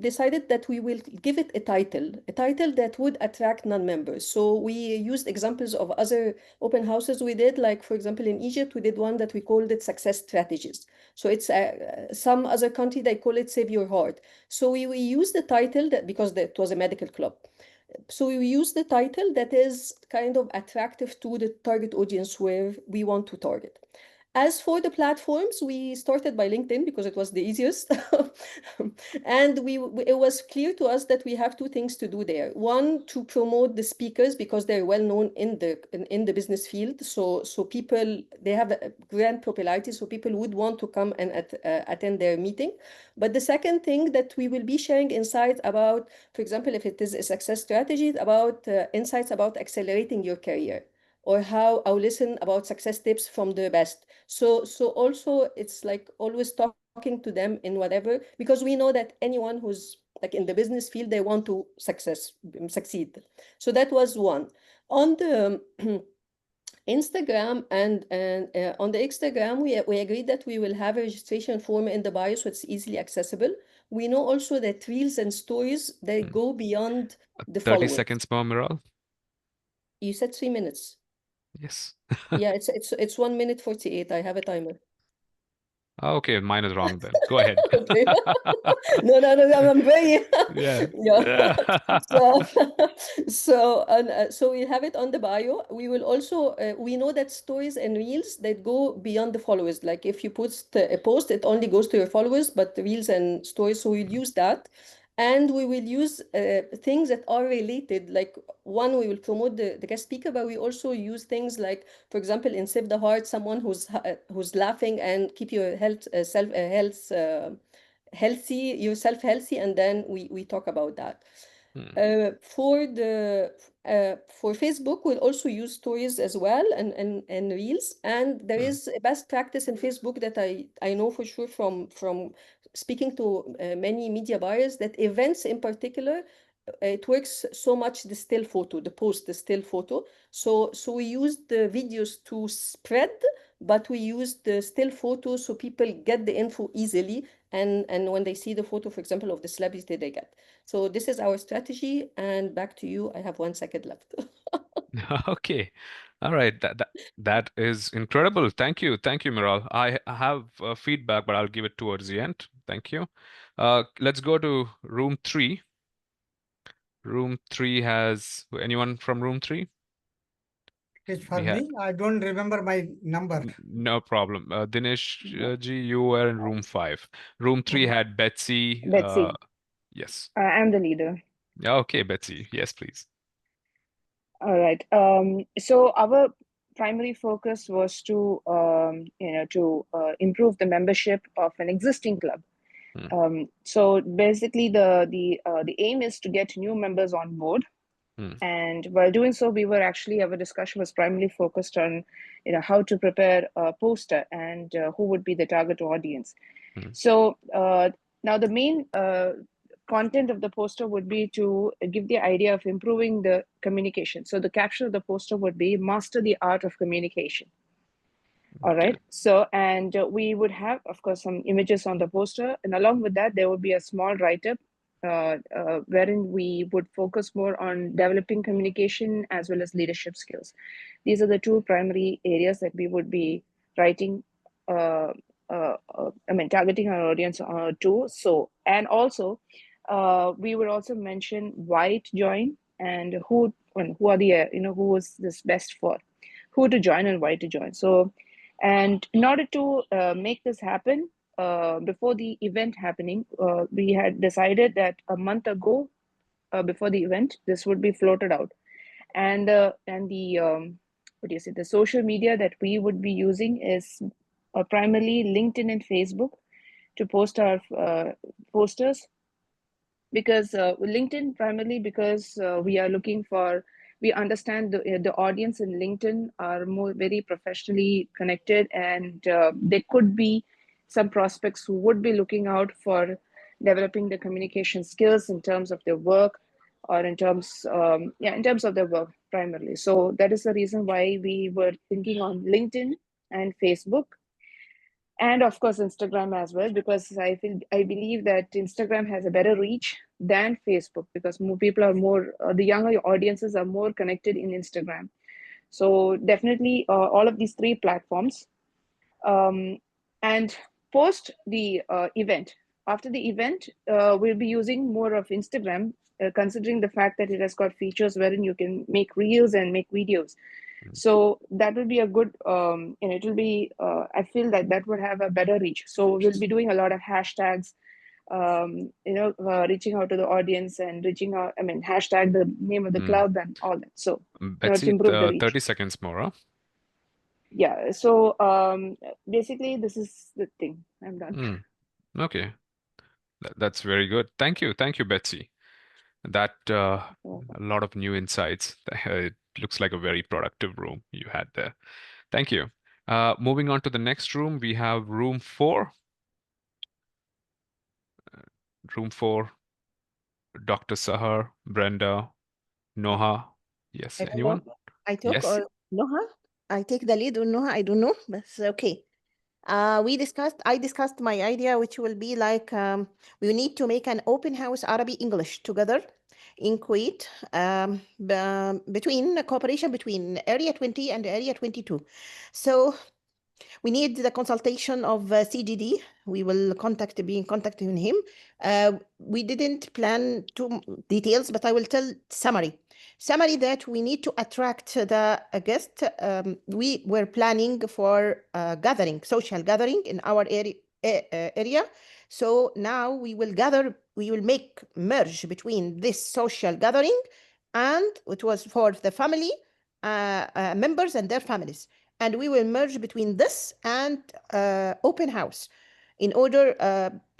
decided that we will give it a title that would attract non-members. So we used examples of other open houses we did, like for example in Egypt we did one that we called it Success Strategies. So it's some other country they call it Save Your Heart. So we used the title that because it was a medical club. So we use the title that is kind of attractive to the target audience where we want to target. As for the platforms, we started by LinkedIn because it was the easiest. And it was clear to us that we have two things to do there. One, to promote the speakers because they're well known in the business field. So people, they have a grand popularity, so people would want to come and attend their meeting. But the second thing that we will be sharing insights about, for example, if it is a success strategy, about insights about accelerating your career, or how I'll listen about success tips from the best. So also it's like always talking to them in whatever, because we know that anyone who's like in the business field, they want to succeed. So that was one. On the Instagram and on the Instagram, we agreed that we will have a registration form in the bio, so it's easily accessible. We know also that reels and stories, they go beyond the 30 followers. seconds per Miral. You said 3 minutes. Yes. Yeah, it's 1 minute 48. I have a timer. Okay, mine is wrong then. Go ahead. Okay. No, I'm very Yeah. yeah. So we have it on the bio. We will also we know that stories and reels that go beyond the followers. Like if you post a post, it only goes to your followers, but the reels and stories. So we'll use that. And we will use things that are related. Like one, we will promote the guest speaker, but we also use things like, for example, in Save the Heart, someone who's laughing and keep your health healthy, yourself healthy, and then we talk about that. For Facebook, we'll also use stories as well and reels. And there is a best practice in Facebook that I know for sure from speaking to many media buyers, that events in particular, it works so much the still photo, the still photo. So we use the videos to spread, but we use the still photo so people get the info easily. And when they see the photo, for example, of the celebrity they get. So this is our strategy. And back to you. I have 1 second left. Okay. All right. That is incredible. Thank you. Thank you, Miral. I have feedback, but I'll give it towards the end. Thank you. Let's go to room 3. Room 3 has anyone from room 3? It's for me. I don't remember my number. No problem. Dinesh ji, you were in room 5. Room 3 had Betsy. Betsy. Yes. I'm the leader. Yeah, okay, Betsy. Yes, please. All right. So our primary focus was to improve the membership of an existing club. So basically, the aim is to get new members on board. And while doing so, our discussion was primarily focused on, how to prepare a poster and who would be the target audience. So now the main content of the poster would be to give the idea of improving the communication. So the caption of the poster would be master the art of communication. All right. So, and we would have, of course, some images on the poster. And along with that, there would be a small write-up wherein we would focus more on developing communication as well as leadership skills. These are the two primary areas that we would be writing, targeting our audience to. So, and also, we would also mention why to join and who are the, who is this best for, who to join and why to join. So, and in order to make this happen, before the event happening, we had decided that a month ago, before the event, this would be floated out, and the the social media that we would be using is primarily LinkedIn and Facebook to post our posters. Because LinkedIn primarily because we understand the audience in LinkedIn are more very professionally connected, and there could be some prospects who would be looking out for developing the communication skills in terms of their work or in terms of their work primarily. So that is the reason why we were thinking on LinkedIn and Facebook, and of course Instagram as well, because I believe that Instagram has a better reach than Facebook, because more people are more the younger audiences are more connected in Instagram. So definitely all of these three platforms. And post the event, after the event, we'll be using more of Instagram, considering the fact that it has got features wherein you can make reels and make videos. So that will be a good, it will be, I feel that would have a better reach. So we'll be doing a lot of hashtags, reaching out to the audience and reaching out, hashtag the name of the club and all that. So to Betsy, improve the reach. 30 seconds more, huh? Yeah. So basically, this is the thing. I'm done. Okay. That's very good. Thank you. Thank you, Betsy. That a lot of new insights. It looks like a very productive room you had there. Thank you. Moving on to the next room, we have room 4. Room 4, Dr. Sahar, Brenda, Noha. Yes, I don't anyone? know. I took Yes. or Noha? I take the lead on Noha. I don't know, but it's okay. I discussed my idea, which will be like we need to make an open house Arabic English together in Kuwait, between cooperation between Area 20 and Area 22. So we need the consultation of CGD. We will be in contact with him. We didn't plan too details, but I will tell summary that we need to attract the guest. We were planning for social gathering in our area. So now we will make merge between this social gathering and it was for the family members and their families. And we will merge between this and open house. In order,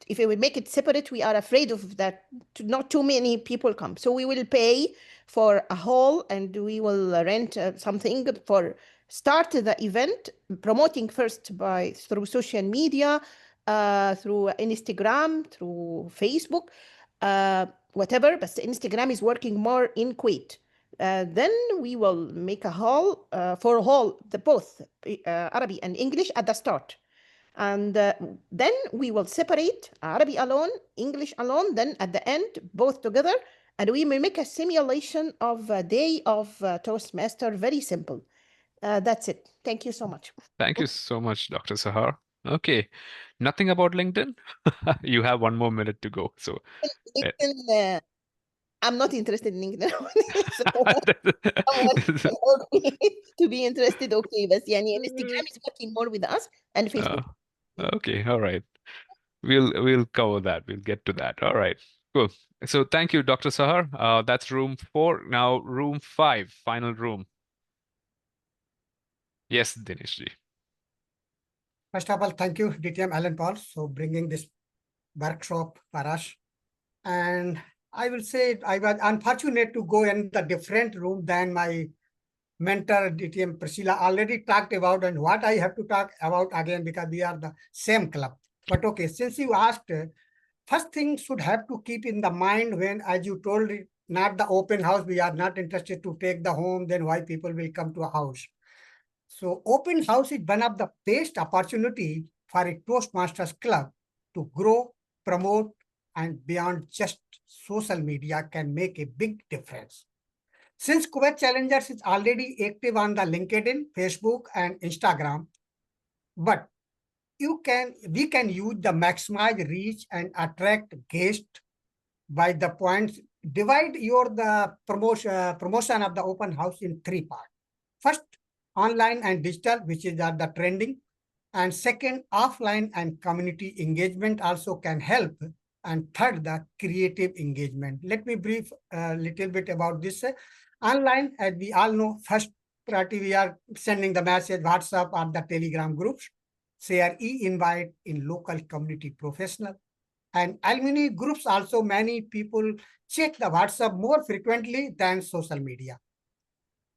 if we make it separate, we are afraid of that not too many people come. So we will pay for a hall and we will rent something for start the event, promoting first through social media, through Instagram, through Facebook, whatever. But Instagram is working more in Kuwait. Then we will make a hall for both Arabic and English at the start. And then we will separate Arabic alone, English alone, then at the end, both together. And we will make a simulation of a day of Toastmaster, very simple. That's it. Thank you so much. Thank you so much, Dr. Sahar. Okay. Nothing about LinkedIn? You have 1 more minute to go. So LinkedIn, I'm not interested in LinkedIn. So someone can help me to be interested. Okay, but Instagram is working more with us and Facebook. Okay, all right. We'll cover that. We'll get to that. All right. Cool. So thank you, Dr. Sahar. That's room 4. Now room 5, final room. Yes, Dineshji. First of all, thank you, DTM Alan Paul, for bringing this workshop for us. And I will say I was unfortunate to go in the different room than my mentor, DTM Priscilla, already talked about, and what I have to talk about again, because we are the same club. But okay, since you asked, first thing should have to keep in the mind when, as you told, not the open house, we are not interested to take the home, then why people will come to a house. So open house is one of the best opportunity for a Toastmasters club to grow, promote, and beyond just social media can make a big difference. Since Kuwait Challengers is already active on the LinkedIn, Facebook, and Instagram, but we can use the maximize reach and attract guests by the points. Divide the promotion of the open house in 3 parts. First, online and digital, which is the trending. And second, offline and community engagement also can help. And third, the creative engagement. Let me brief a little bit about this. Online, as we all know, first priority, we are sending the message, WhatsApp or the Telegram groups. Share e-invite in local community professional. And alumni groups also, many people check the WhatsApp more frequently than social media.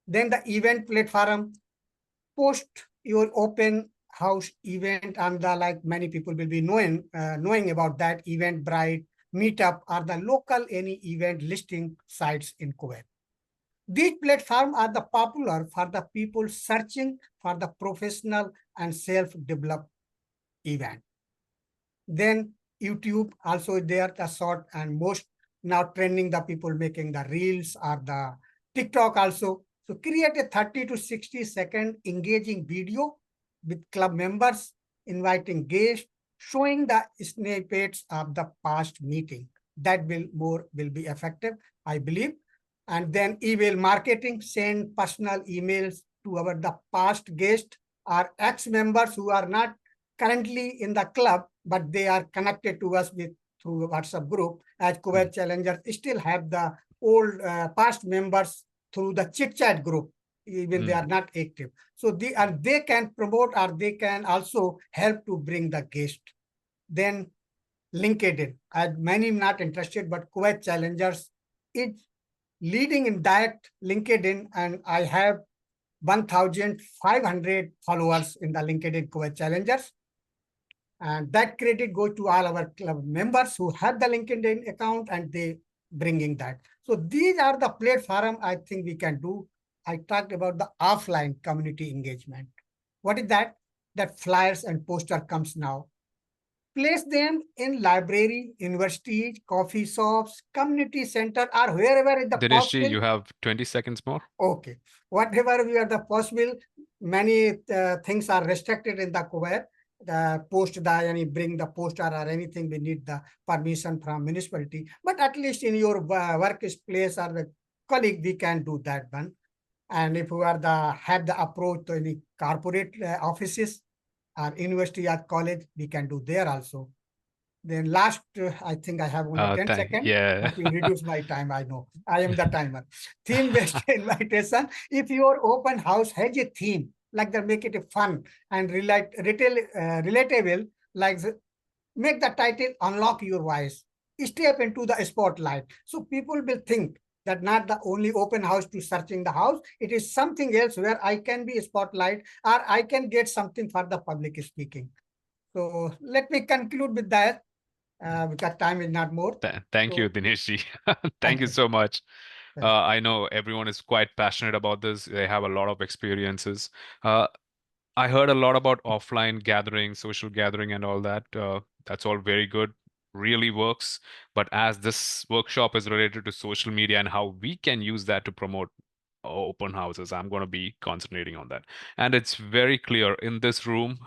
Then the event platform, post your open house event and the like many people will be knowing about that Eventbrite, Meetup or the local any event listing sites in Kuwait. These platforms are the popular for the people searching for the professional and self-developed event. Then YouTube also there, the short and most now trending the people making the reels or the TikTok also. So create a 30 to 60-second engaging video with club members, inviting guests, showing the snippets of the past meeting. That will be effective, I believe. And then email marketing, send personal emails to the past guests or ex-members who are not currently in the club, but they are connected to us through WhatsApp group. As Kuwait Challengers still have the old past members through the chit chat group, even they are not active. So they can promote or they can also help to bring the guest. Then LinkedIn, as many not interested, but Kuwait Challengers is leading in direct LinkedIn, and I have 1,500 followers in the LinkedIn Kuwait Challengers. And that credit goes to all our club members who have the LinkedIn account and they bringing that. So these are the platform I think we can do. I talked about the offline community engagement. What is that? That flyers and poster comes now. Place them in library, universities, coffee shops, community center, or wherever is the Dineshji, possible. you have 20 seconds more. Okay. Whatever we are the possible, many things are restricted in the Kuwait. The post, bring the poster or anything, we need the permission from municipality. But at least in your workplace or the colleague, we can do that one. And if we are have the approach to any corporate offices or university or college, we can do there also. Then last, I think I have only 10 seconds, yeah. but you reduce my time, I know. I am the timer. Theme-based invitation. If your open house has a theme, like that, make it a fun and relatable, like make the title Unlock Your Voice. Step into the spotlight. So people will think that not the only open house to searching the house, it is something else where I can be a spotlight or I can get something for the public speaking. So let me conclude with that. Because time is not more. Thank you, Dineshji. Thank you so much. I know everyone is quite passionate about this. They have a lot of experiences. I heard a lot about offline gathering, social gathering and all that. That's all very good, really works. But as this workshop is related to social media and how we can use that to promote open houses, I'm going to be concentrating on that. And it's very clear in this room,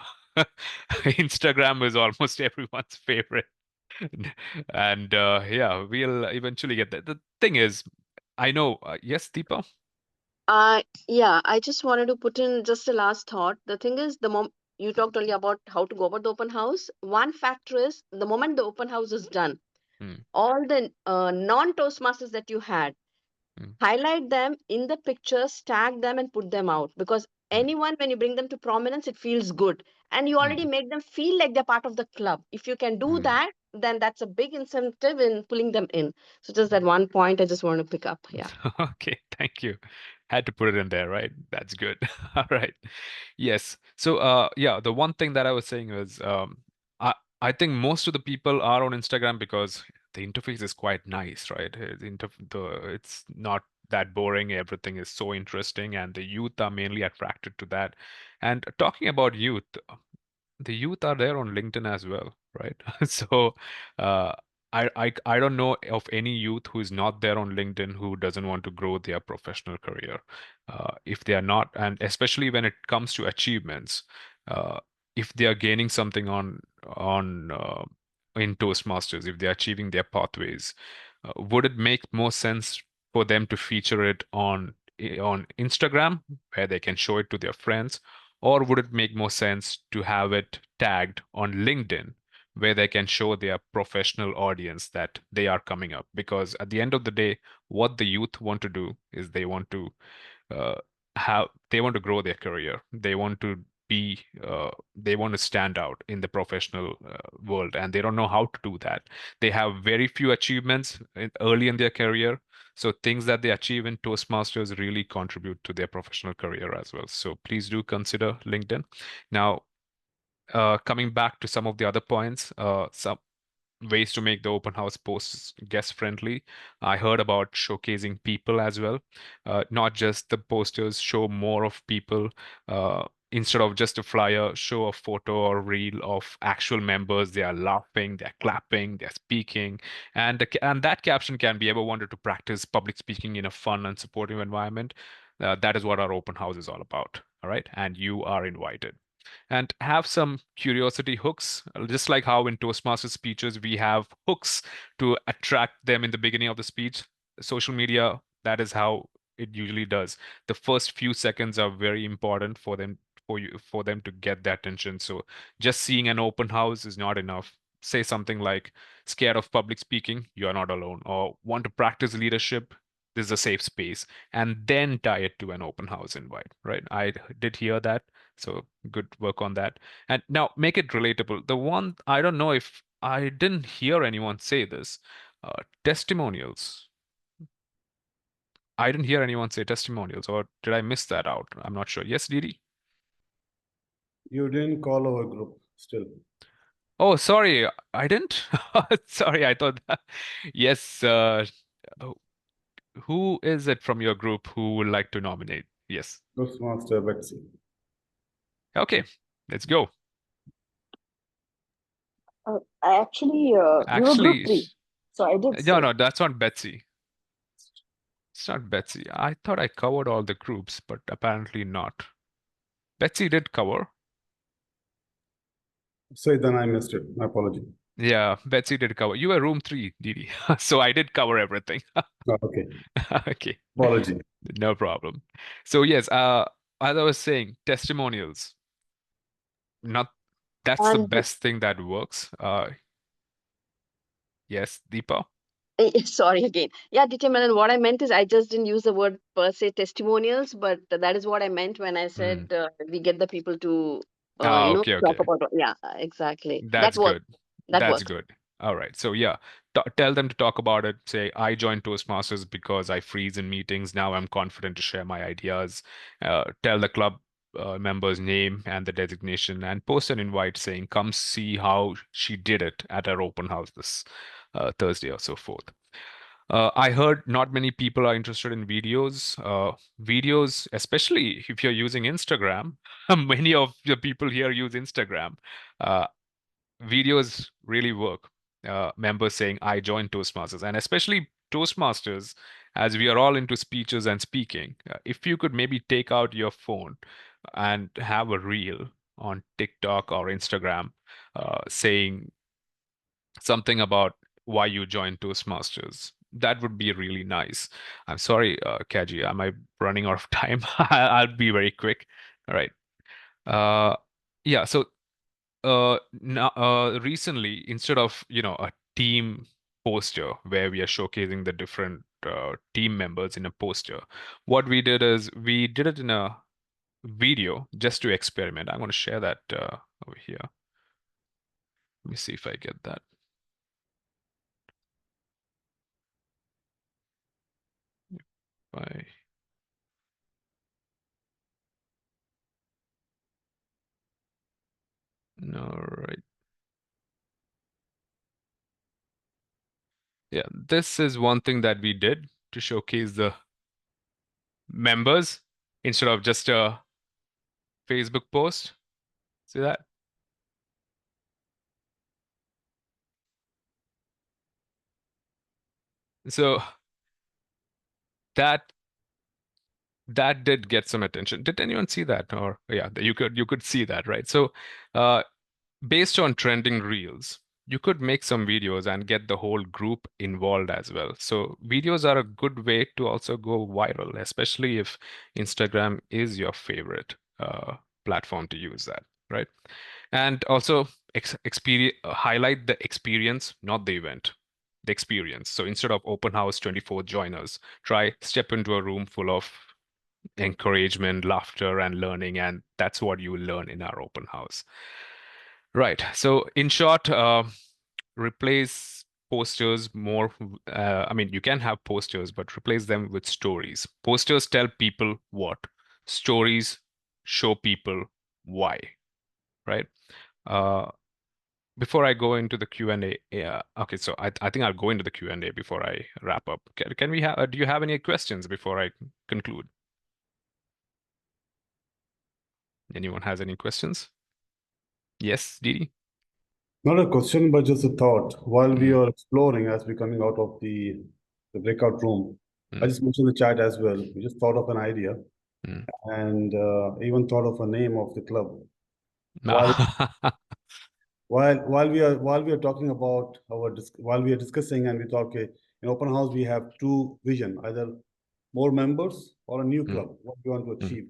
Instagram is almost everyone's favorite. And yeah, we'll eventually get there. The thing is, I know, yes, Deepa? Yeah, I just wanted to put in just a last thought. The thing is, you talked only about how to go about the open house. One factor is the moment the open house is done, all the non-Toastmasters that you had, highlight them in the pictures, tag them and put them out, because anyone, when you bring them to prominence, it feels good. And you already make them feel like they're part of the club. If you can do that, then that's a big incentive in pulling them in. So just that one point I just want to pick up. Yeah. Okay, thank you. Had to put it in there, right? That's good. All right. Yes. So yeah, the one thing that I was saying was I I think most of the people are on Instagram because the interface is quite nice, right? It's not that boring. Everything is so interesting, and the youth are mainly attracted to that. And talking about youth, the youth are there on LinkedIn as well, right? So uh, I don't know of any youth who is not there on LinkedIn who doesn't want to grow their professional career. If they are not, and especially when it comes to achievements, if they are gaining something on in Toastmasters, if they are achieving their pathways, would it make more sense for them to feature it on Instagram, where they can show it to their friends? Or would it make more sense to have it tagged on LinkedIn where they can show their professional audience that they are coming up? Because at the end of the day, what the youth want to do is uh, they want to grow their career. They want to stand out in the professional world, and they don't know how to do that. They have very few achievements early in their career, so things that they achieve in Toastmasters really contribute to their professional career as well. So please do consider LinkedIn. Now, coming back to some of the other points, some ways to make the open house posts guest friendly. I heard about showcasing people as well. Not just the posters, show more of people. Instead of just a flyer, show a photo or reel of actual members. They are laughing, they're clapping, they're speaking. And that caption can be, ever wanted to practice public speaking in a fun and supportive environment. That is what our open house is all about. All right. And you are invited, and have some curiosity hooks, just like how in Toastmasters speeches we have hooks to attract them in the beginning of the speech. Social media, that is how it usually does. The first few seconds are very important for them to get their attention. So just seeing an open house is not enough. Say something like, scared of public speaking, you are not alone, or want to practice leadership, this is a safe space, and then tie it to an open house invite, right? I did hear that. So good work on that. And now make it relatable. The one, I don't know if I didn't hear anyone say this, testimonials. I didn't hear anyone say testimonials, or did I miss that out? I'm not sure. Yes, Didi? You didn't call our group still. Oh, sorry, I didn't. Sorry, I thought that. Yes, who is it from your group who would like to nominate? Yes. Toastmaster Betsy. Okay, let's go. I actually, we were group Actually, 3. So I did no, say. no, that's not Betsy. It's not Betsy. I thought I covered all the groups, but apparently not. Betsy did cover. Say then I missed it. My apology. Yeah, Betsy did cover. You were room 3, Didi. So I did cover everything. Oh, okay. Okay. Apology. No problem. So yes, as I was saying, testimonials. Not That's the And best thing that works. Yes, Deepa. sorry again. Yeah, DT Menon, what I meant is I just didn't use the word per se testimonials, but that is what I meant when I said we get the people to, Okay, talk okay. about. Yeah, exactly. That That's works. good. That That's works. good. All right. So yeah, tell them to talk about it. Say, I joined Toastmasters because I freeze in meetings. Now I'm confident to share my ideas. Tell the club member's name and the designation, and post an invite saying, come see how she did it at our open house this Thursday or so forth. I heard not many people are interested in videos. Videos, especially if you're using Instagram, many of the people here use Instagram. Uh, Videos really work. Members saying, I joined Toastmasters, and especially Toastmasters, as we are all into speeches and speaking. If you could maybe take out your phone and have a reel on TikTok or Instagram saying something about why you joined Toastmasters. That would be really nice. I'm sorry, Kaji, am I running out of time? I'll be very quick. All right. Yeah, so now recently, instead of a team poster where we are showcasing the different team members in a poster. What we did is we did it in a video just to experiment. I'm going to share that over here. Let me see if I get that. Bye. All right. Yeah, this is one thing that we did to showcase the members instead of just a Facebook post. See that? So that did get some attention. Did anyone see that? Or yeah, you could see that, right? So based on trending reels, you could make some videos and get the whole group involved as well. So videos are a good way to also go viral, especially if Instagram is your favorite platform to use that, right? And also highlight the experience, not the event, the experience. So instead of open house 24 joiners, try step into a room full of encouragement, laughter, and learning, and that's what you will learn in our open house. Right. So in short, replace posters more. I mean, you can have posters, but replace them with stories. Posters tell people what. Stories show people why. Right. Before I go into the Q&A, okay, so I think I'll go into the Q&A before I wrap up. Can we have? Do you have any questions before I conclude? Anyone has any questions? Yes, Didi? Not a question, but just a thought. While we are exploring as we're coming out of the breakout room, I just mentioned the chat as well. We just thought of an idea and even thought of a name of the club. While we are talking about while we are discussing and we thought, okay, in open house we have two vision, either more members or a new club, what we want to achieve.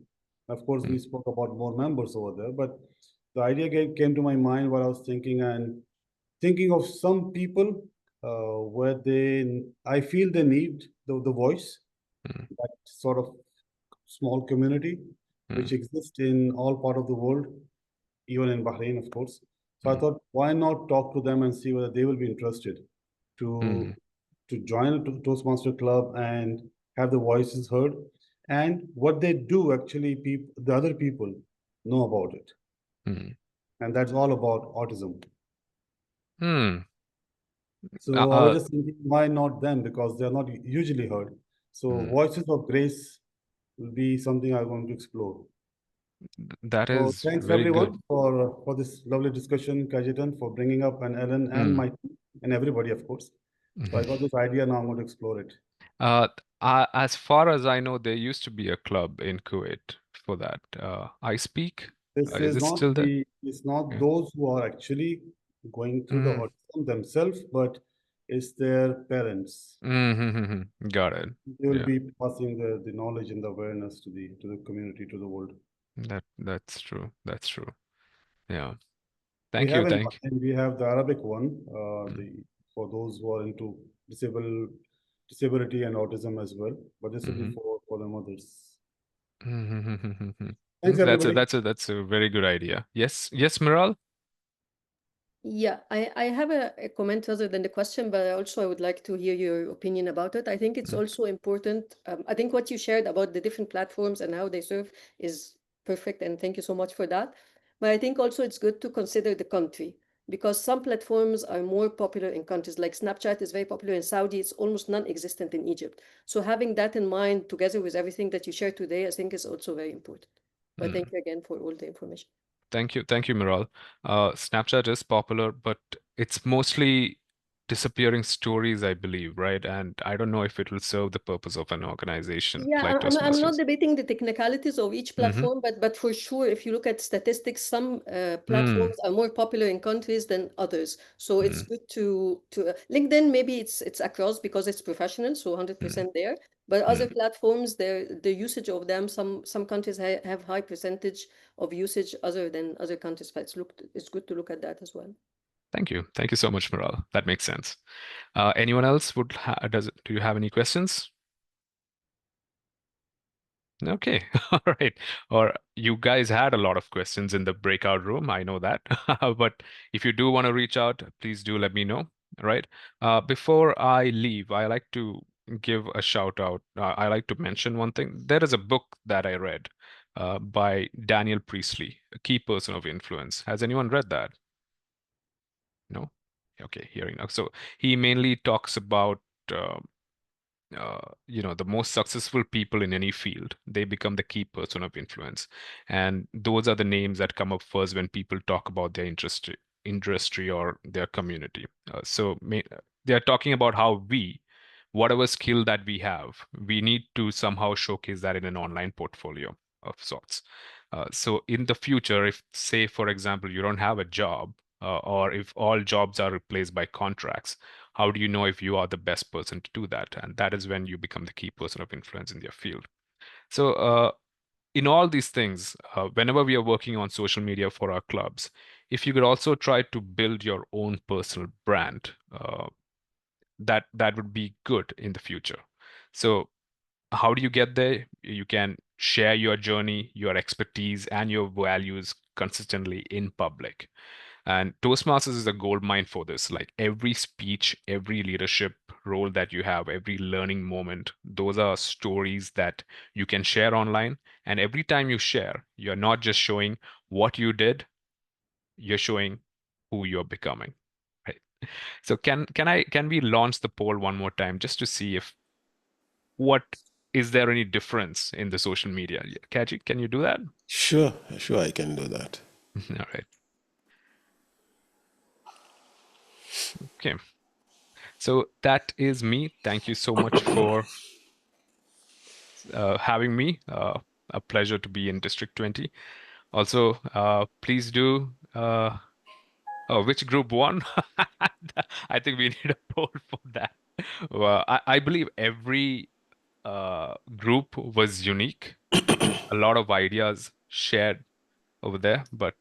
Of course, we spoke about more members over there, but the idea came to my mind while I was thinking of some people where I feel they need the voice, that sort of small community which exists in all part of the world, even in Bahrain, of course. So I thought, why not talk to them and see whether they will be interested to join a Toastmaster club and have the voices heard, and what they do actually, the other people know about it, and that's all about autism. So I was just thinking, why not them? Because they're not usually heard. So voices of grace will be something I want to explore. That So is thanks very everyone good. for this lovely discussion, Kajitan, for bringing up, and Ellen and my team and everybody, of course. So I got this idea, now I'm going to explore it. As far as I know, there used to be a club in Kuwait for that. I Speak. This Is is it not still there? it's not Yeah. those who are actually going through the autism themselves, but it's their parents. Got it. They will Yeah, be passing the knowledge and the awareness to the community, to the world. that's true. That's true. Yeah. We Thank you. have Thank you. and we have the Arabic one, for those who are into disability and autism as well. But this will be for the mothers. Thanks, everybody. That's a very good idea. Yes, Miral? Yeah, I have a comment other than the question, but also I would like to hear your opinion about it. I think it's also important. I think what you shared about the different platforms and how they serve is perfect, and thank you so much for that. But I think also it's good to consider the country, because some platforms are more popular in countries like Snapchat is very popular in Saudi. It's almost non-existent in Egypt. So having that in mind together with everything that you shared today, I think is also very important. But thank you again for all the information. Thank you, Miral. Snapchat is popular, but it's mostly disappearing stories, I believe, right? And I don't know if it will serve the purpose of an organization Yeah, like I'm not Toastmasters. debating the technicalities of each platform, but for sure, if you look at statistics, some platforms are more popular in countries than others. So it's good to LinkedIn, maybe it's across because it's professional, so 100% there. But other platforms, the usage of them, some countries have high percentage of usage other than other countries. But it's good to look at that as well. Thank you. Thank you so much, Miral. That makes sense. Anyone else do you have any questions? Okay, all right. Or you guys had a lot of questions in the breakout room. I know that. But if you do want to reach out, please do let me know. Right. Before I leave, I like to give a shout out. I like to mention one thing. There is a book that I read by Daniel Priestley, A Key Person of Influence. Has anyone read that? No? Okay, hearing now. So he mainly talks about uh, the most successful people in any field, they become the key person of influence. And those are the names that come up first when people talk about their industry or their community. They are talking about how whatever skill that we have, we need to somehow showcase that in an online portfolio of sorts. So in the future, if say, for example, you don't have a job, or if all jobs are replaced by contracts, how do you know if you are the best person to do that? And that is when you become the key person of influence in your field. So in all these things, whenever we are working on social media for our clubs, if you could also try to build your own personal brand, that would be good in the future. So how do you get there? You can share your journey, your expertise, and your values consistently in public. And Toastmasters is a gold mine for this. Like every speech, every leadership role that you have, every learning moment, those are stories that you can share online. And every time you share, you're not just showing what you did, you're showing who you're becoming. Right. So can we launch the poll one more time just to see if what is there any difference in the social media? Kaji, can you do that? Sure, I can do that. All right. Okay. So that is me. Thank you so much for having me. A pleasure to be in District 20. Also, please do. Which group won? I think we need a poll for that. Well, I believe every group was unique. A lot of ideas shared over there, but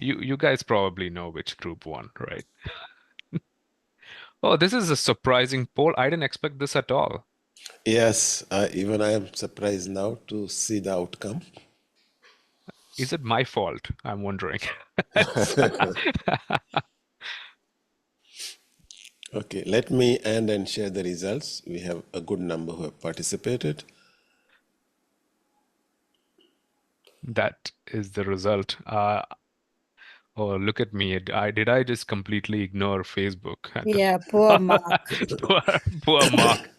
you guys probably know which group won, right? Oh, this is a surprising poll. I didn't expect this at all. Yes, even I am surprised now to see the outcome. Is it my fault? I'm wondering. Okay, let me end and share the results. We have a good number who have participated. That is the result. Oh, look at me. Did I just completely ignore Facebook? Yeah, poor Mark. Poor Mark.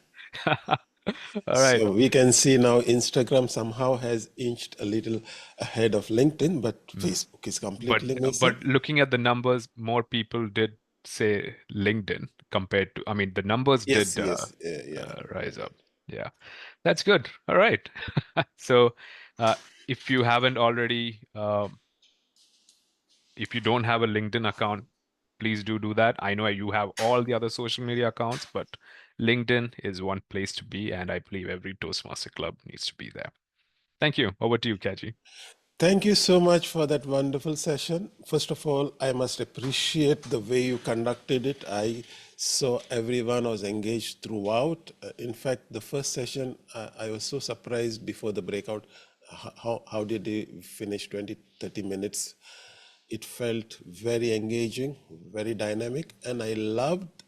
All right. So we can see now Instagram somehow has inched a little ahead of LinkedIn, but Facebook is completely missing. But looking at the numbers, more people did say LinkedIn compared to, I mean, the numbers Yes, did rise yeah. up. Yeah, that's good. All right. So if you haven't already, if you don't have a LinkedIn account, please do that. I know you have all the other social media accounts, but LinkedIn is one place to be, and I believe every Toastmaster club needs to be there. Thank you. Over to you, Kaji. Thank you so much for that wonderful session. First of all, I must appreciate the way you conducted it. I saw everyone was engaged throughout. In fact, the first session, I was so surprised before the breakout. How did they finish 20, 30 minutes? It felt very engaging, very dynamic, and I loved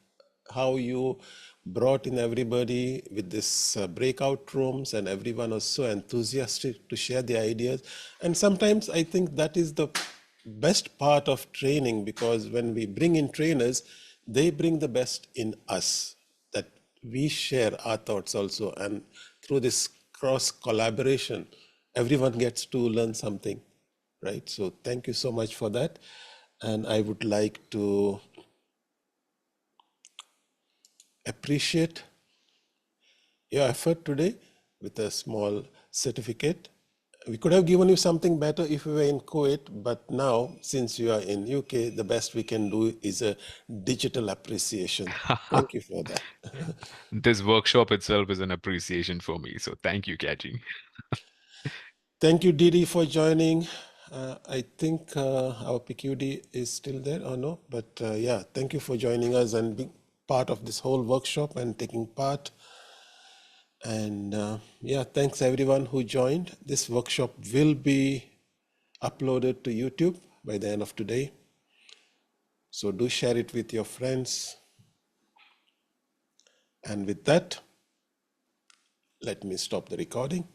how you brought in everybody with this breakout rooms, and everyone was so enthusiastic to share their ideas. And sometimes I think that is the best part of training, because when we bring in trainers, they bring the best in us, that we share our thoughts also. And through this cross collaboration, everyone gets to learn something, right? So thank you so much for that. And I would like to appreciate your effort today with a small certificate. We could have given you something better if we were in Kuwait, but now, since you are in UK, the best we can do is a digital appreciation. Thank you for that. This workshop itself is an appreciation for me. So thank you, Kaji. Thank you, Didi, for joining. I think our PQD is still there or no, but yeah, thank you for joining us and being part of this whole workshop and taking part. And yeah, thanks everyone who joined. This workshop will be uploaded to YouTube by the end of today. So do share it with your friends. And with that, let me stop the recording.